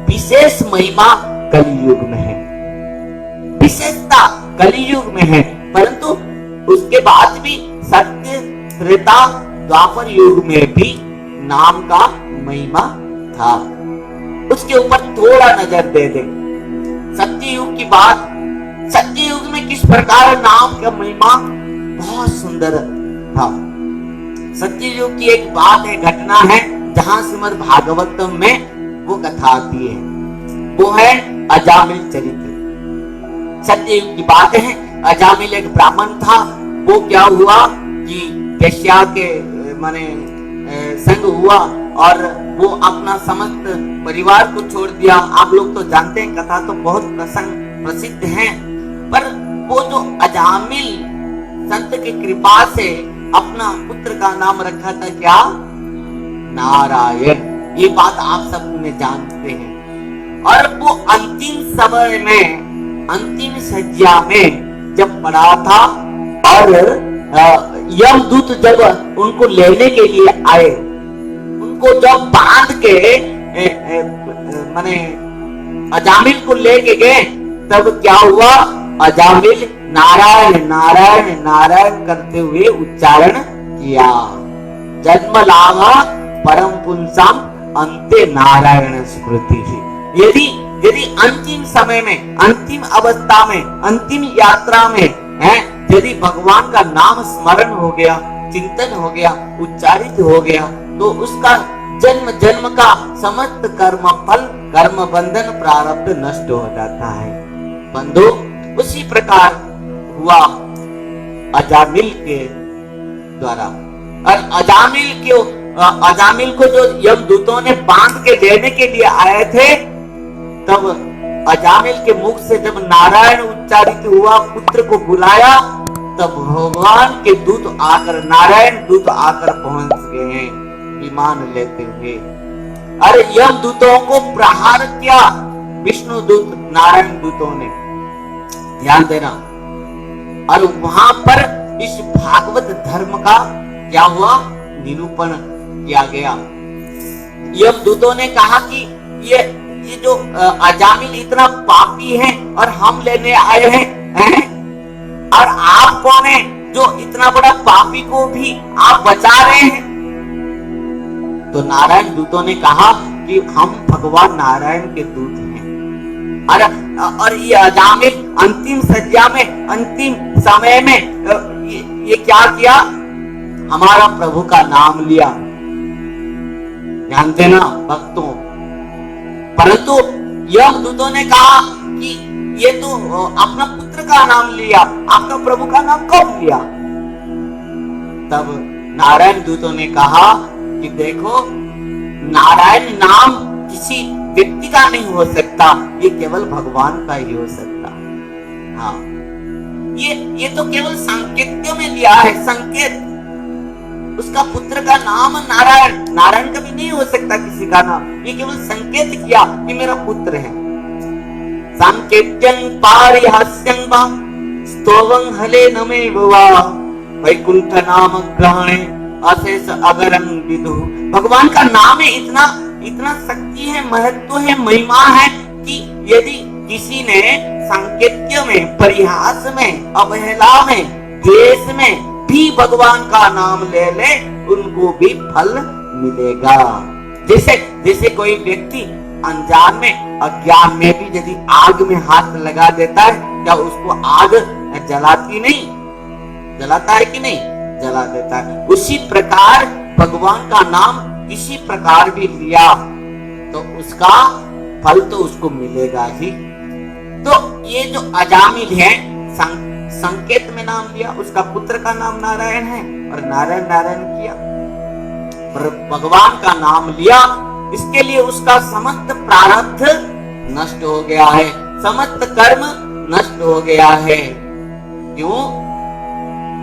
विशेष महिमा कलियुग में है, विशेषता कलियुग में है। परंतु उसके बाद भी सत्य, त्रेता, द्वापर युग में भी नाम का महिमा था। उसके ऊपर थोड़ा नजर दे दे। सत्य युग की बात, सत्य युग में किस प्रकार नाम का महिमा बहुत सुंदर था। सत्य युग की एक बात है, घटना है, जहां श्रीमद् भागवतम में वो कथा आती है, वो है अजामिल चरित्र। सत्ययुग की बात है, अजामिल एक ब्राह्मण था। वो क्या हुआ कि वेश्या के माने संग हुआ और वो अपना समस्त परिवार को छोड़ दिया। आप लोग तो जानते हैं, कथा तो बहुत प्रसिद्ध है। पर वो जो अजामिल संत की कृपा से अपना पुत्र का नाम रखा था क्या? नारायण। ये बात आप सब में जानते हैं। और वो अंतिम समय में, अंतिम सज्जा में जब पड़ा था और यमदूत जब उनको लेने के लिए आए, उनको जब बांध के माने अजामिल को लेके गए, तब क्या हुआ? अजामिल नारायण नारायण नारायण करते हुए उच्चारण किया। जन्म लाभ परम पुंसाम अंते नारायण स्मृति। यदि अंतिम समय में, अंतिम अवस्था में, अंतिम यात्रा में है, यदि भगवान का नाम स्मरण हो गया, चिंतन हो गया, उच्चारित हो गया, तो उसका जन्म जन्म का समस्त कर्म फल, कर्म बंधन, प्रारब्ध नष्ट हो जाता है। बंधु, उसी प्रकार हुआ अजामिल के द्वारा। और अजामिल को जो यमदूतों ने बांध के देने के लिए आए थे, तब अजामिल के मुख से जब नारायण उच्चारित हुआ, पुत्र को बुलाया, तब भगवान के दूत आकर, नारायण दूत आकर पहुंच गए हैं विमान लेते हुए। अरे यमदूतों को प्रहार किया विष्णु दूत, नारायण दूतों ने, ध्यान देना। और वहां पर इस भागवत धर्म का क्या हुआ? निरूपण किया गया। यमदूतों ने कहा कि ये जो अजामिल इतना पापी है और हम लेने आए हैं, और आप कौन है जो इतना बड़ा पापी को भी आप बचा रहे हैं? तो नारायण दूतों ने कहा कि हम भगवान नारायण के दूत हैं। और ये अजामिल अंतिम सज्जा में, अंतिम समय में ये क्या किया? हमारा प्रभु का नाम लिया। ध्यान देना भक्तों। परंतु यमदूतों ने कहा कि ये तो अपना पुत्र का नाम लिया, आपका प्रभु का नाम कब लिया? तब नारायण दूतों ने कहा कि देखो, नारायण नाम किसी व्यक्ति का नहीं हो सकता, ये केवल भगवान का ही हो सकता। हाँ, ये तो केवल संकेत में लिया है, संकेत। उसका पुत्र का नाम नारायण, नारायण कभी नहीं हो सकता किसी का नाम, ये केवल संकेत किया कि मेरा पुत्र है। संकेत्यं पारिहास्यं वा स्तोवं हलेनमेव वा वैकुंठ नाम ग्रहणे अशेष अगरं विदु। भगवान का नाम है इतना शक्ति है, महत्व है, महिमा है कि यदि किसी ने सांकेत्य में, परिहास में, अवहेला में, द्वेष में भी भगवान का नाम ले ले, उनको भी फल मिलेगा। जैसे कोई व्यक्ति अनजान में, अज्ञान में भी यदि आग में हाथ लगा देता है, क्या उसको आग जलाती नहीं? जलाता है कि नहीं? जला देता है। उसी प्रकार भगवान का नाम किसी प्रकार भी लिया तो उसका फल तो उसको मिलेगा ही। तो ये जो अजामिल है, संकेत में नाम लिया, उसका पुत्र का नाम नारायण है और नारायण नारायण किया, पर भगवान का नाम लिया, इसके लिए उसका समस्त प्रारब्ध नष्ट हो गया है, समस्त कर्म नष्ट हो गया है। क्यों?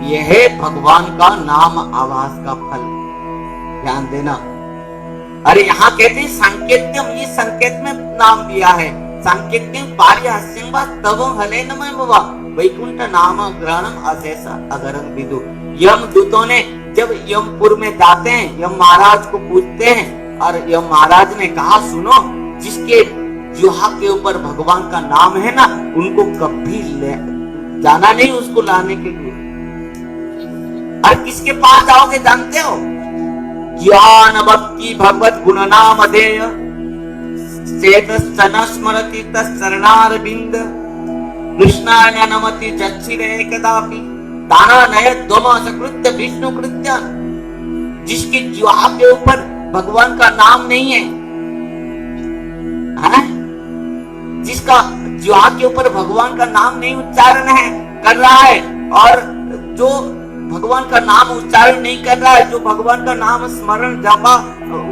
यह है भगवान का नाम आवास का फल। ध्यान देना। अरे यहाँ कहते हैं सांकेत्यम, ये संकेत में नाम दिया है। सांकेत्यम पारिहास्यं वा स्तवं हलेनमेव वा वैकुंठ नाम ग्रहणम अशेष अगरं विदु। यम दूतों ने जब यमपुर में जाते हैं, यम महाराज को पूछते हैं, और यम महाराज ने कहा, सुनो, जिसके जुहा के ऊपर भगवान का नाम है ना, उनको कभी जाना नहीं उसको लाने के लिए। और किसके पास जाओगे जानते हो? ज्ञान भक्ति भगवत गुण नाम देय चेतस्सन स्मरति तत्चरणारविंद कृष्णाय नमति चक्षिरे कदापि दानानय द्वम सकृत्य विष्णु कृत्य। जिसके जीवा के ऊपर भगवान का नाम नहीं है, जिसका जीवा के ऊपर भगवान का नाम नहीं उच्चारण है कर रहा है, और जो भगवान का नाम उच्चारण नहीं कर रहा है, जो भगवान का नाम स्मरण जपा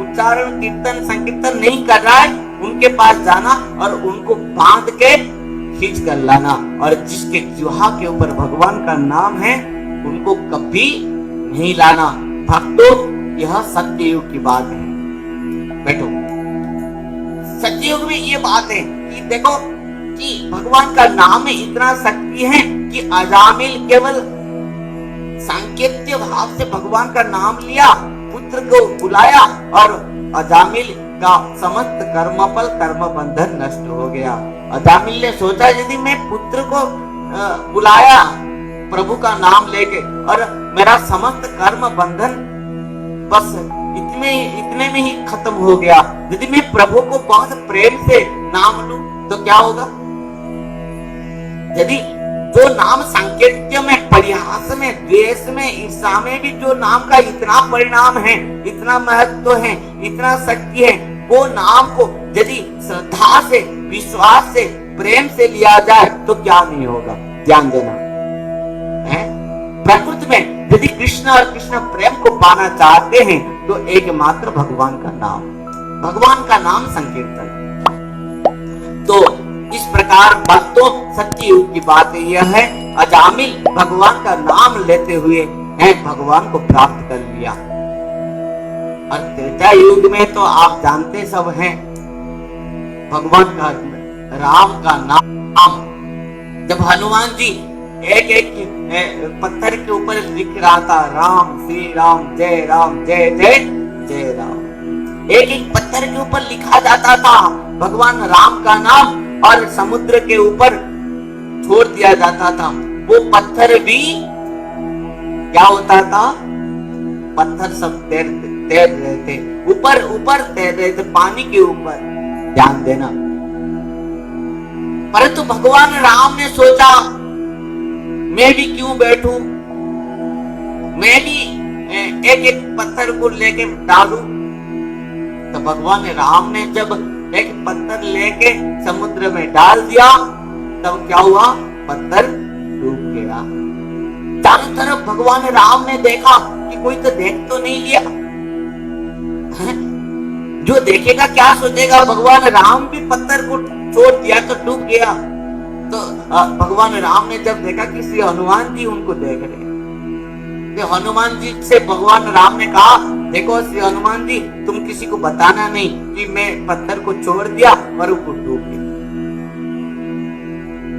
उच्चारण कीर्तन संकीर्तन नहीं कर रहा है, उनके पास जाना और उनको बांध के खींच कर लाना। और जिसके जुहा के ऊपर भगवान का नाम है, उनको कभी नहीं लाना। भक्तों, यह सत्ययुग की बात है। बैठो, सत्ययुग में ये बात है कि देखो कि भगवान का नाम में इतना शक्ति है कि अजामिल केवल सांकेत्य भाव से भगवान का नाम लिया, पुत्र को बुलाया और अजामिल का समस्त कर्मफल कर्म बंधन नष्ट हो गया। अजामिल ने सोचा यदि मैं पुत्र को बुलाया प्रभु का नाम लेके और मेरा समस्त कर्म बंधन बस इतने में ही खत्म हो गया, यदि मैं प्रभु को बहुत प्रेम से नाम लूं तो क्या होगा? यदि जो नाम सांकेत्य में, परिहास में, द्वेष में, ईर्षा में भी जो नाम का इतना परिणाम है, इतना महत्व है, इतना शक्ति है, वो नाम को यदि श्रद्धा से, विश्वास से, प्रेम से लिया जाए तो क्या नहीं होगा? ध्यान देना है। प्रकृति में यदि कृष्ण और कृष्ण प्रेम को पाना चाहते हैं तो एकमात्र भगवान का नाम संकीर्तन। तो इस प्रकार भक्तों, सत्ययुग की बात यह है, अजामिल भगवान का नाम लेते हुए भगवान को प्राप्त कर लिया। और त्रेता युग में तो आप जानते सब हैं, भगवान का राम का नाम जब हनुमान जी एक पत्थर के ऊपर लिख रहा था, राम श्री राम जय जय जय राम, एक पत्थर के ऊपर लिखा जाता था भगवान राम का नाम और समुद्र के ऊपर छोड़ दिया जाता था। वो पत्थर भी क्या होता था? पत्थर सब तैर रहे थे, ऊपर तैर रहे थे पानी के ऊपर। ध्यान देना। परंतु भगवान राम ने सोचा मैं भी क्यों बैठूं, मैं भी एक पत्थर को लेके डालूं। तो भगवान राम ने जब एक पत्थर लेके समुद्र में डाल दिया तब क्या हुआ? पत्थर डूब गया। चारों तरफ भगवान राम ने देखा कि कोई तो देख तो नहीं लिया, जो देखेगा क्या सोचेगा? भगवान राम भी पत्थर को छोड़ दिया तो डूब गया। तो भगवान राम ने जब देखा कि श्री हनुमान जी उनको देख रहे, तो हनुमान जी से भगवान राम ने कहा, देखो श्री हनुमान जी, तुम किसी को बताना नहीं कि मैं पत्थर को छोड़ दिया और वो डूब गया।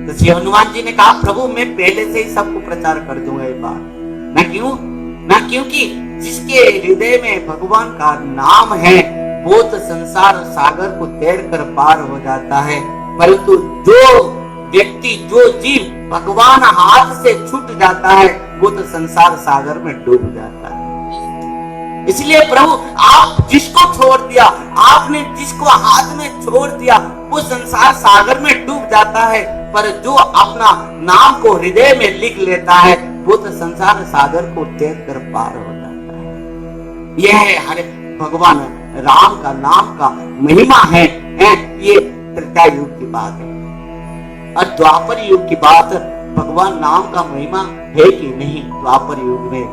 तो श्री हनुमान जी ने कहा, प्रभु मैं पहले से ही सबको प्रचार कर दूंगा ये बात। ना क्योंकि जिसके हृदय में भगवान का नाम है वो तो संसार सागर को तैर कर पार हो जाता है, परंतु जो व्यक्ति, जो जीव भगवान हाथ से छूट जाता है वो तो संसार सागर में डूब जाता है। इसलिए प्रभु आप जिसको छोड़ दिया, आपने जिसको हाथ में छोड़ दिया वो संसार सागर में डूब जाता है, पर जो अपना नाम को हृदय में लिख लेता है वो तो संसार सागर को तैर कर पार हो जाता है। यह है हरे भगवान राम का नाम का महिमा है। ये त्रेता युग की बात है। और द्वापर युग की बात, भगवान नाम का महिमा है कि नहीं? द्वापर युग में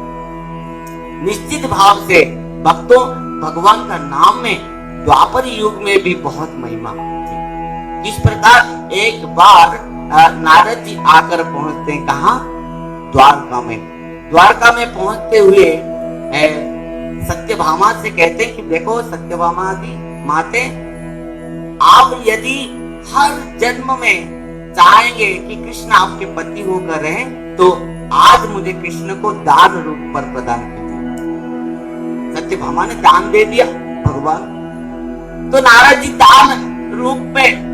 निश्चित भाव से भक्तों भगवान का नाम में द्वापर युग में भी बहुत महिमा थी। इस प्रकार एक बार नारद जी आकर पहुंचते हैं कहाँ? द्वारका में। द्वारका में पहुंचते हुए सत्यभामा से कहते हैं कि देखो सत्यभामा जी माते, आप यदि हर जन्म में चाहेंगे कि कृष्ण आपके पति होकर रहे तो आज मुझे कृष्ण को दान रूप पर प्रदान कीजिए। सत्यभामा ने दान दे दिया भगवान। तो नारद जी दान रूप में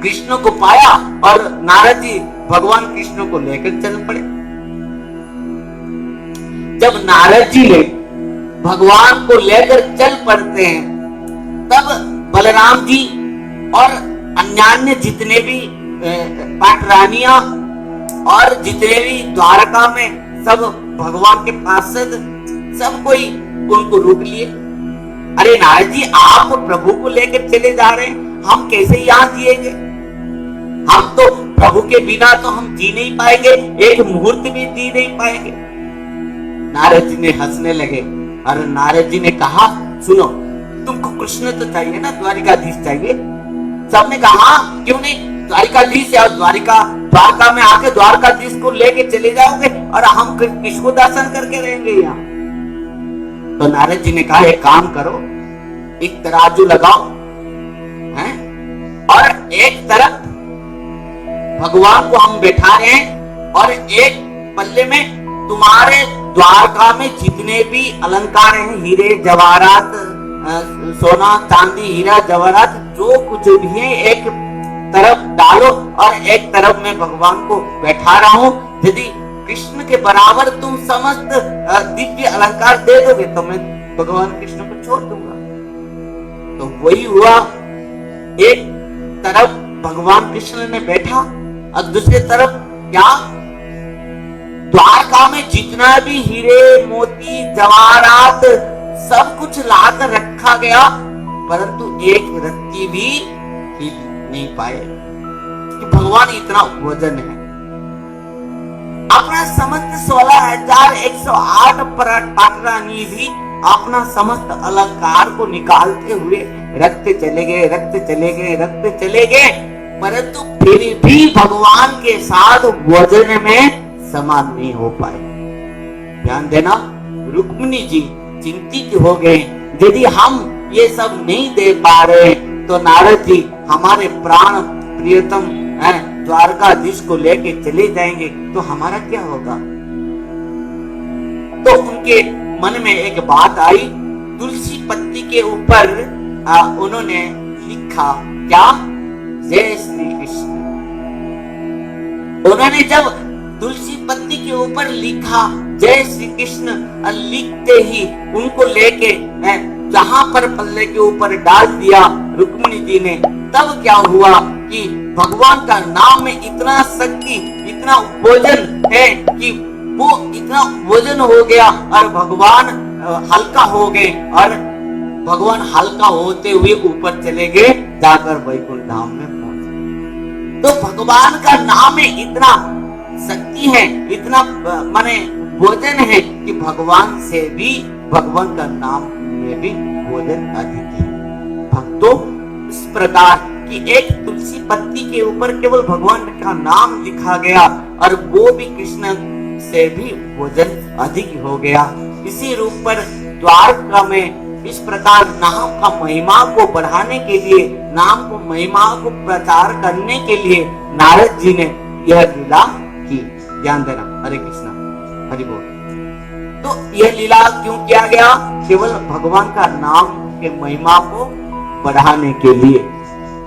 कृष्ण को पाया और नारद जी भगवान कृष्ण को लेकर चल पड़े। जब नारद जी ने भगवान को लेकर चल पड़ते हैं तब बलराम जी और अन्य जितने भी पाटरानियां और जितने भी द्वारका में सब भगवान के पार्षद सब कोई उनको रोक लिए। अरे नारद जी, आप प्रभु को लेकर चले जा रहे हैं, हम कैसे यहाँ जिएंगे? हम तो प्रभु के बिना तो हम जी नहीं पाएंगे, एक मुहूर्त भी जी नहीं पाएंगे। नारद जी ने हंसने लगे और नारद जी ने कहा, सुनो, तुमको कृष्ण तो चाहिए ना, द्वारिकाधीश चाहिए। सबने कहा क्यों नहीं, द्वारिकाधीश या द्वारका में आके द्वारकाधीश को लेके चले जाओगे और हम किसको दर्शन करके रहेंगे यहाँ? तो नारद जी ने कहा एक काम करो, एक तराजू लगाओ हैं, और एक तरफ भगवान को हम बैठा रहे हैं और एक पल्ले में तुम्हारे द्वारका में जितने भी अलंकार हैं, हीरे जवाहरात, सोना चांदी हीरा जवाहरात जो कुछ भी है, एक तरफ डालो और एक तरफ मैं भगवान को बैठा रहा हूं। यदि कृष्ण के बराबर तुम समस्त दिव्य अलंकार दे दोगे तो मैं भगवान कृष्ण को छोड़ दूंगा। तो वही हुआ, एक तरफ भगवान कृष्ण ने बैठा और दूसरी तरफ क्या, द्वारका में जितना भी हीरे मोती जवाहरात सब कुछ लाकर रखा गया, परंतु एक रत्ती भी हिल नहीं पाए कि भगवान इतना वजन है। अपना समस्त 16,108 पाटरानी भी अपना समस्त अलंकार को निकालते हुए रखते चले गए, परंतु फिर भी भगवान के साथ वजन में समान नहीं हो पाए। ध्यान देना, रुक्मिणी जी चिंतित हो गए, यदि हम ये सब नहीं दे पा रहे तो नारद जी हमारे प्राण प्रियतम द्वारकाधीश को लेके चले जाएंगे तो हमारा क्या होगा? तो उनके मन में एक बात आई, तुलसी पत्ती के ऊपर उन्होंने लिखा क्या, जय श्री कृष्ण। उन्होंने जब तुलसी पत्ती के ऊपर लिखा जय श्री कृष्ण, लिखते ही उनको लेके जहां पर पल्ले के ऊपर डाल दिया रुक्मिणी जी ने, तब क्या हुआ कि भगवान का नाम में इतना शक्ति, इतना वजन है कि वो इतना वजन हो गया और भगवान हल्का हो गए, और भगवान हल्का होते हुए ऊपर चले गए, जाकर वैकुंठ धाम में पहुंचे। तो भगवान का नाम में इतना शक्ति है, इतना माने वजन है कि भगवान से भी, भगवान का नाम में भी वजन अधिक है। भक्तों, इस प्रकार कि एक तुलसी पत्ती के ऊपर केवल भगवान का नाम लिखा गया और वो भी कृष्ण से भी वजन अधिक हो गया। इसी रूप पर द्वारका में इस प्रकार नाम का महिमा को बढ़ाने के लिए, नाम को महिमा को प्रचार करने के लिए नारद जी ने यह लीला की। ध्यान देना, हरे कृष्णा, हरि बोल। तो यह लीला क्यों किया गया? केवल भगवान का नाम के महिमा को बढ़ाने के लिए,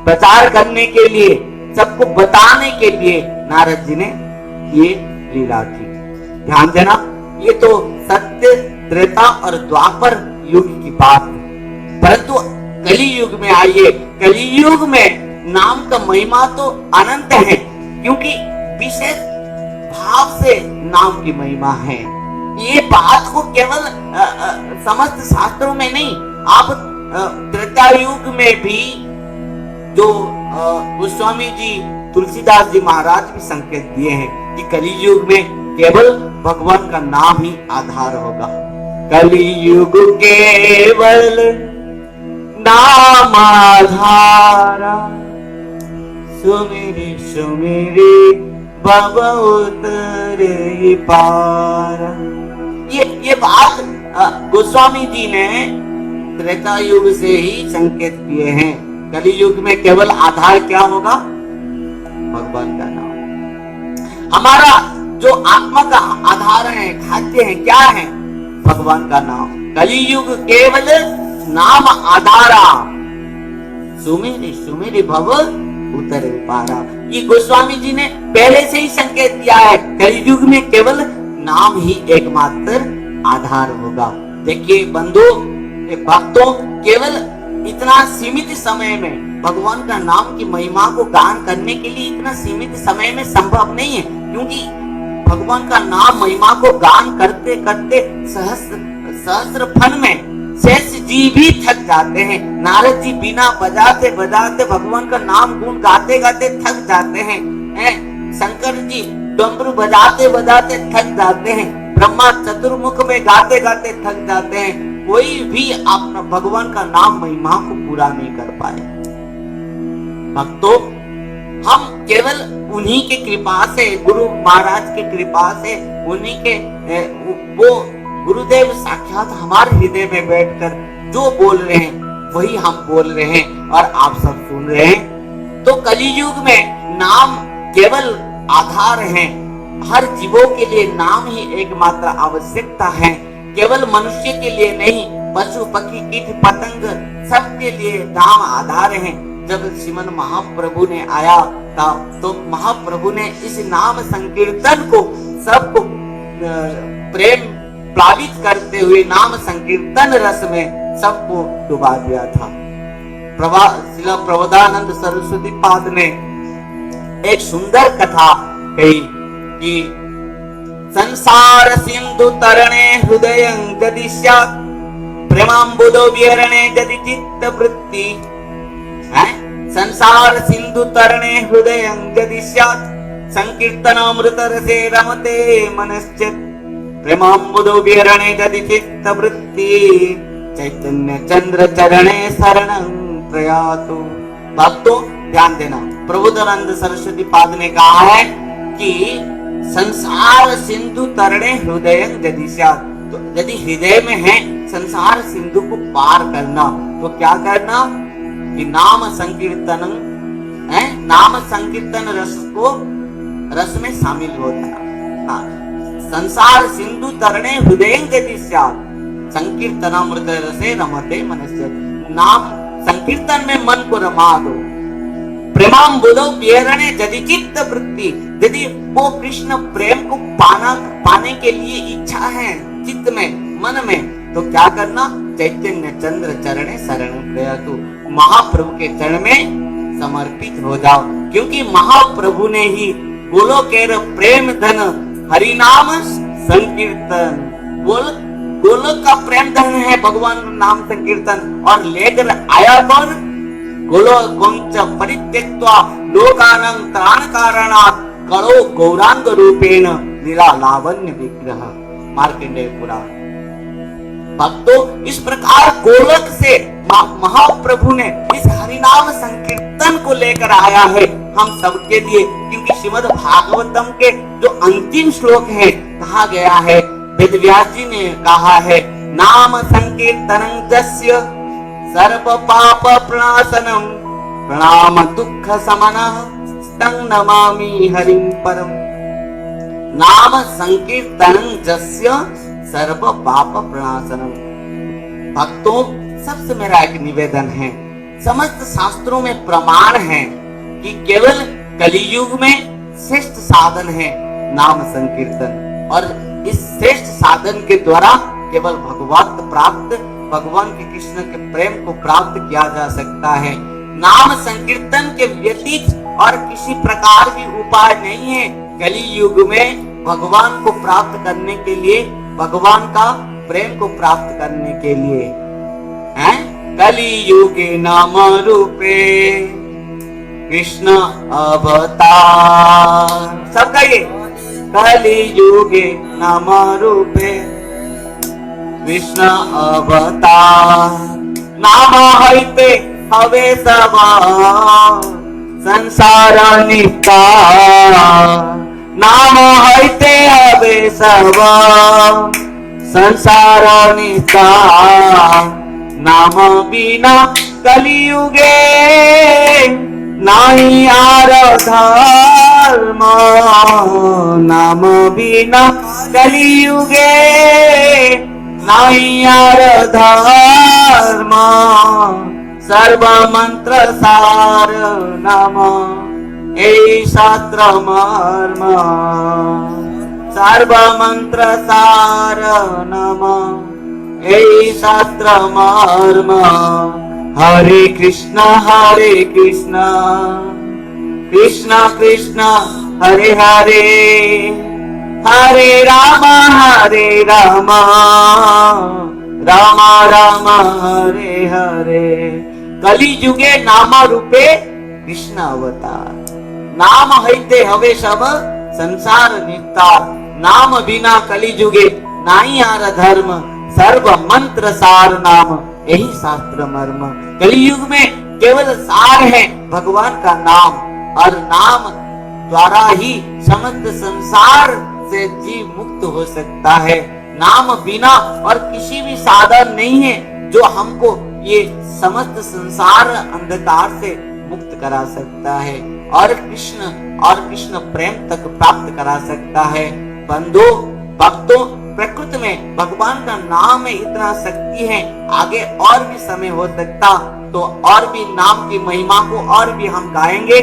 प्रचार करने के लिए, सबको बताने के लिए नारद जी ने ये लीला की। ध्यान देना, ये तो सत्य, त्रेता और द्वापर युग की बात है, परंतु कली युग में आइए, कली युग में नाम का महिमा तो अनंत है, क्योंकि विशेष भाव से नाम की महिमा है। ये बात को केवल समस्त शास्त्रों में नहीं, आप त्रेता युग में भी जो गोस्वामी जी, तुलसीदास जी महाराज भी संकेत दिए हैं कि कली युग में केवल भगवान का नाम ही आधार होगा। कलियुग केवल नाम आधारा, सुमिरि सुमिरि भव उतरे पारा। ये बात गोस्वामी जी ने त्रेता युग से ही संकेत किए हैं। कलियुग में केवल आधार क्या होगा? भगवान का नाम। हमारा जो आत्मा का आधार है, खाद्य है, क्या है? भगवान का नाम। कलियुग केवल नाम आधारा, सुमिरि सुमिरि भव उतरे पारा। ये गोस्वामी जी ने पहले से ही संकेत दिया है, कलियुग में केवल नाम ही एकमात्र आधार होगा। देखिए बंधु, भक्तों, केवल इतना सीमित समय में भगवान का नाम की महिमा को गान करने के लिए इतना सीमित समय में संभव नहीं है, क्योंकि भगवान का नाम महिमा को गान करते करते सहस्त्र फन में शेष जी भी थक जाते हैं। नारद जी बीना बजाते बजाते भगवान का नाम गुण गाते गाते थक जाते हैं। शंकर जी डमरू बजाते बजाते थक जाते हैं। ब्रह्मा चतुर्मुख में गाते गाते थक जाते हैं। कोई भी अपना भगवान का नाम महिमा को पूरा नहीं कर पाए। भक्तों, हम केवल उन्हीं के कृपा से, गुरु महाराज की कृपा से, उन्हीं के वो गुरुदेव साक्षात हमारे हृदय में बैठकर जो बोल रहे हैं वही हम बोल रहे हैं और आप सब सुन रहे हैं। तो कलियुग में नाम केवल आधार है। हर जीवों के लिए नाम ही एकमात्र आवश्यकता है, केवल मनुष्य के लिए नहीं, पशु पक्षी कीट पतंग सबके लिए नाम आधार है। जब श्रीमन महाप्रभु ने आया था तो महाप्रभु ने इस नाम संकीर्तन को सबको प्रेम प्लावित करते हुए नाम संकीर्तन रस में सबको डुबा दिया था। श्रील प्रबोधानंद सरस्वती पाद ने एक सुंदर कथा कही कि संसार सिंधु तरणे हृदय यदि स्यात् प्रेमाम्बुदो विहरणे यदि चित्त वृत्ति। संसार सिंधु तरणे हृदय यदि स्यात् संकीर्तनामृत रसे रमते मनश्चित् प्रेमाम्बुदो विहरणे यदि चित्त वृत्ति चैतन्य चंद्र चरणे शरणं प्रयातु। भक्तों ध्यान देना, प्रबोधानंद सरस्वती पाद ने कहा है कि संसार सिंधु तरणे हृदय यदि स्यात्, तो यदि हृदय में है संसार सिंधु को पार करना तो क्या करना कि नाम संकीर्तन है, नाम संकीर्तन रस में शामिल हो जाना। संसार सिंधु तरणे हृदय यदि स्यात् संकीर्तनामृत रसे रमते मनस्य, नाम संकीर्तन में मन को रमा दो। प्रेमाम्बुदो विहरणे यदि चित्त वृत्ति, यदि वो कृष्ण प्रेम को पाने के लिए इच्छा है चित्त में, मन में, तो क्या करना, चैतन्य चंद्र चरणे शरणं प्रयातु, महाप्रभु के चरण में समर्पित हो जाओ। क्योंकि महाप्रभु ने ही गोलोकेर प्रेम धन हरिनाम संकीर्तन, गोलोक का प्रेम धन है भगवान नाम संकीर्तन, और लेकर आया कौन, गोलोक परित्यक्त्वा लोकानां त्राण कारणात् करो गौरांग रूपेण लीला लावण्य विग्रह, मार्कंडेय पुराण। भक्तों इस प्रकार गोलोक से महाप्रभु ने इस हरिनाम संकीर्तन को लेकर आया है हम सबके लिए। क्योंकि श्रीमद् भागवतम के जो अंतिम श्लोक है कहा गया है, वेदव्यास जी ने कहा है, नाम संकीर्तनं जस्य सर्व पाप प्रणाशनम प्रणाम दुख समनः तं नमामि हरिं परम। नाम संकीर्तनं जस्य सर्व पाप प्रणाशनम। भक्तों सबसे मेरा एक निवेदन है, समस्त शास्त्रों में प्रमाण है कि केवल कलियुग में श्रेष्ठ साधन है नाम संकीर्तन, और इस श्रेष्ठ साधन के द्वारा केवल भगवान के कृष्ण के प्रेम को प्राप्त किया जा सकता है। नाम संकीर्तन के व्यतीत और किसी प्रकार की उपाय नहीं है कलियुग में भगवान को प्राप्त करने के लिए, भगवान का प्रेम को प्राप्त करने के लिए। हैं कलियुगे नाम रूपे कृष्ण अवतार, सब कहिए, कलियुगे नाम रूपे कृष्ण अवतार। नाम हईते हवे सब संसार निस्तार, नाम हईते हवे सब संसार निस्तार। नाम बिना कलियुगे नहीं आर धर्म, नाम बिना कलियुगे नहीं आर धर्म। सर्व मंत्र सार नाम ए शास्त्र मर्म, सर्व मंत्र सार नाम ए शास्त्र मर्म। हरे कृष्ण कृष्ण कृष्ण हरे हरे, हरे राम राम राम हरे हरे। कलियुगे नाम रूपे कृष्ण अवतार, नाम हईते हवे सब संसार निस्तार। नाम बिना कलियुगे नाही आर धर्म, सर्व मंत्र सार नाम यही शास्त्र मर्म। कलियुग में केवल सार है भगवान का नाम, और नाम द्वारा ही समस्त संसार से जीव मुक्त हो सकता है। नाम बिना और किसी भी साधन नहीं है जो हमको ये समस्त संसार अंधकार से मुक्त करा सकता है और कृष्ण प्रेम तक प्राप्त करा सकता है। बंधु भक्तों, प्रकृति में भगवान का नाम में इतना शक्ति है, आगे और भी समय हो सकता तो और भी नाम की महिमा को और भी हम गाएंगे।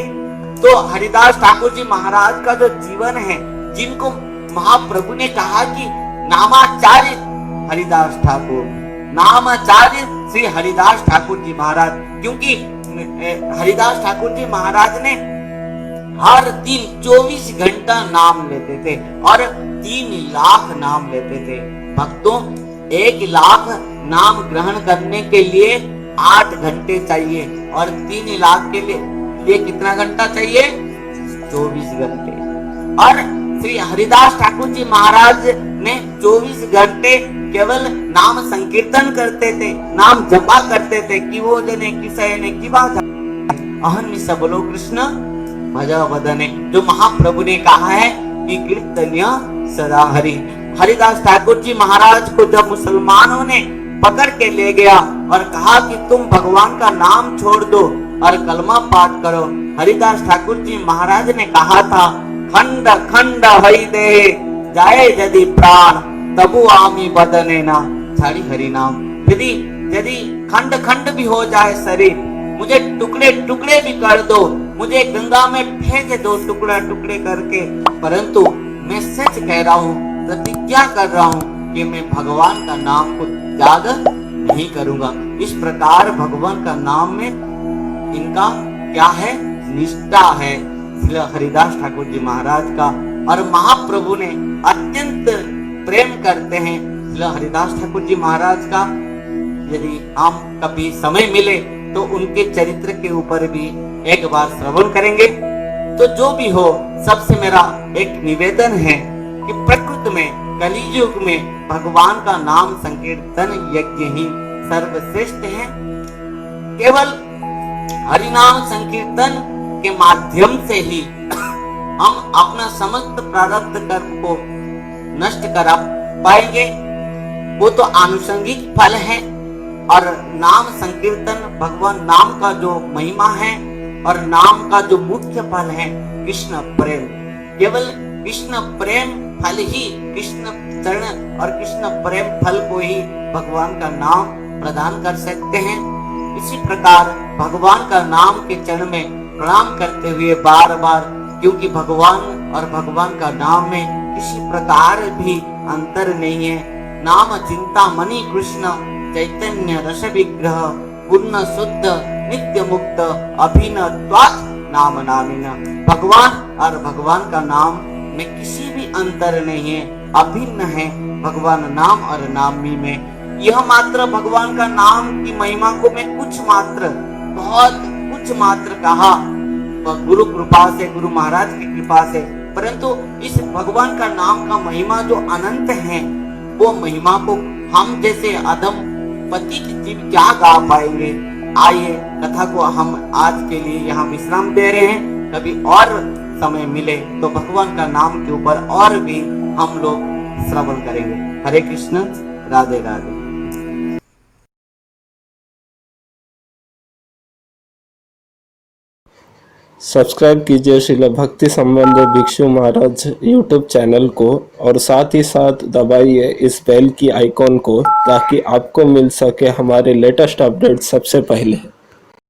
तो हरिदास ठाकुर जी महाराज का जो जीवन है, जिनको महाप्रभु ने कहा कि नामाचार्य हरिदास ठाकुर, नामाचार्य श्री हरिदास ठाकुर जी महाराज, क्योंकि हरिदास ठाकुर जी महाराज ने हर दिन 24 घंटा नाम लेते थे और 3 लाख नाम लेते थे। भक्तों, 1 लाख नाम ग्रहण करने के लिए 8 घंटे चाहिए और 3 लाख के लिए कितना घंटा चाहिए? 24 घंटे। और श्री हरिदास ठाकुर जी महाराज ने 24 घंटे केवल नाम संकीर्तन करते थे, नाम जपा करते थे कि वो जने किसने की बात अहर्निश बोलो कृष्ण भजा वदने, जो महाप्रभु ने कहा है कि कीर्तन्य सदा हरि। हरिदास ठाकुर जी महाराज को जब मुसलमानों ने पकड़ के ले गया और कहा कि तुम भगवान का नाम छोड़ दो और कलमा पाठ करो, हरिदास ठाकुर जी महाराज ने कहा था, खंड खंड हरि दे जाए यदि प्राण तबु आमी बदने ना छाड़ी हरि नाम। यदि खंड खंड भी हो जाए शरीर, मुझे टुकड़े टुकड़े भी कर दो, मुझे गंगा में फेंक दो टुकड़ा टुकड़े करके, परंतु मैं सच कह रहा हूँ, प्रतिज्ञा कर रहा हूँ कि मैं भगवान का नाम को त्याग नहीं करूंगा। इस प्रकार भगवान का नाम में इनका क्या है? निष्ठा है हरिदास ठाकुर जी महाराज का। और महाप्रभु ने अत्यंत प्रेम करते हैं हरिदास ठाकुर जी महाराज का। यदि हम कभी समय मिले तो उनके चरित्र के ऊपर भी एक बार श्रवण करेंगे। तो जो भी हो, सबसे मेरा एक निवेदन है कि प्रकृति में कलियुग में भगवान का नाम संकीर्तन यज्ञ ही सर्वश्रेष्ठ है। केवल हरिनाम संकीर्तन के माध्यम से ही हम अपना समस्त प्रारब्ध कर्म को नष्ट करा पाएंगे। वो तो आनुषंगिक फल है। और नाम संकीर्तन, भगवान नाम का जो महिमा है और नाम का जो मुख्य फल है कृष्ण प्रेम, केवल कृष्ण प्रेम फल ही, कृष्ण चरण और कृष्ण प्रेम फल को ही भगवान का नाम प्रदान कर सकते हैं। इसी प्रकार भगवान का नाम के चरण में प्रणाम करते हुए बार बार, क्योंकि भगवान और भगवान का नाम में किसी प्रकार भी अंतर नहीं है। नाम चिंता मणि कृष्ण चैतन्य रस विग्रह पूर्ण शुद्ध नित्य मुक्त अभिनवात् नाम नामिना। भगवान और भगवान का नाम में किसी भी अंतर नहीं है, अभिन्न है भगवान नाम और नामी में। यह मात्र भगवान का नाम की महिमा को मैं बहुत कुछ मात्र कहा गुरु कृपा से, गुरु महाराज की कृपा से, परंतु इस भगवान का नाम का महिमा जो अनंत है, वो महिमा को हम जैसे अधम पतित जीव क्या गा पाएंगे। आइए कथा को हम आज के लिए यहाँ विश्राम दे रहे हैं। कभी और समय मिले तो भगवान का नाम के ऊपर और भी हम लोग श्रवण करेंगे। हरे कृष्ण, राधे राधे। सब्सक्राइब कीजिए श्रील भक्ति संबंध भिक्षु महाराज यूट्यूब चैनल को और साथ ही साथ दबाइए इस बेल की आइकॉन को, ताकि आपको मिल सके हमारे लेटेस्ट अपडेट सबसे पहले।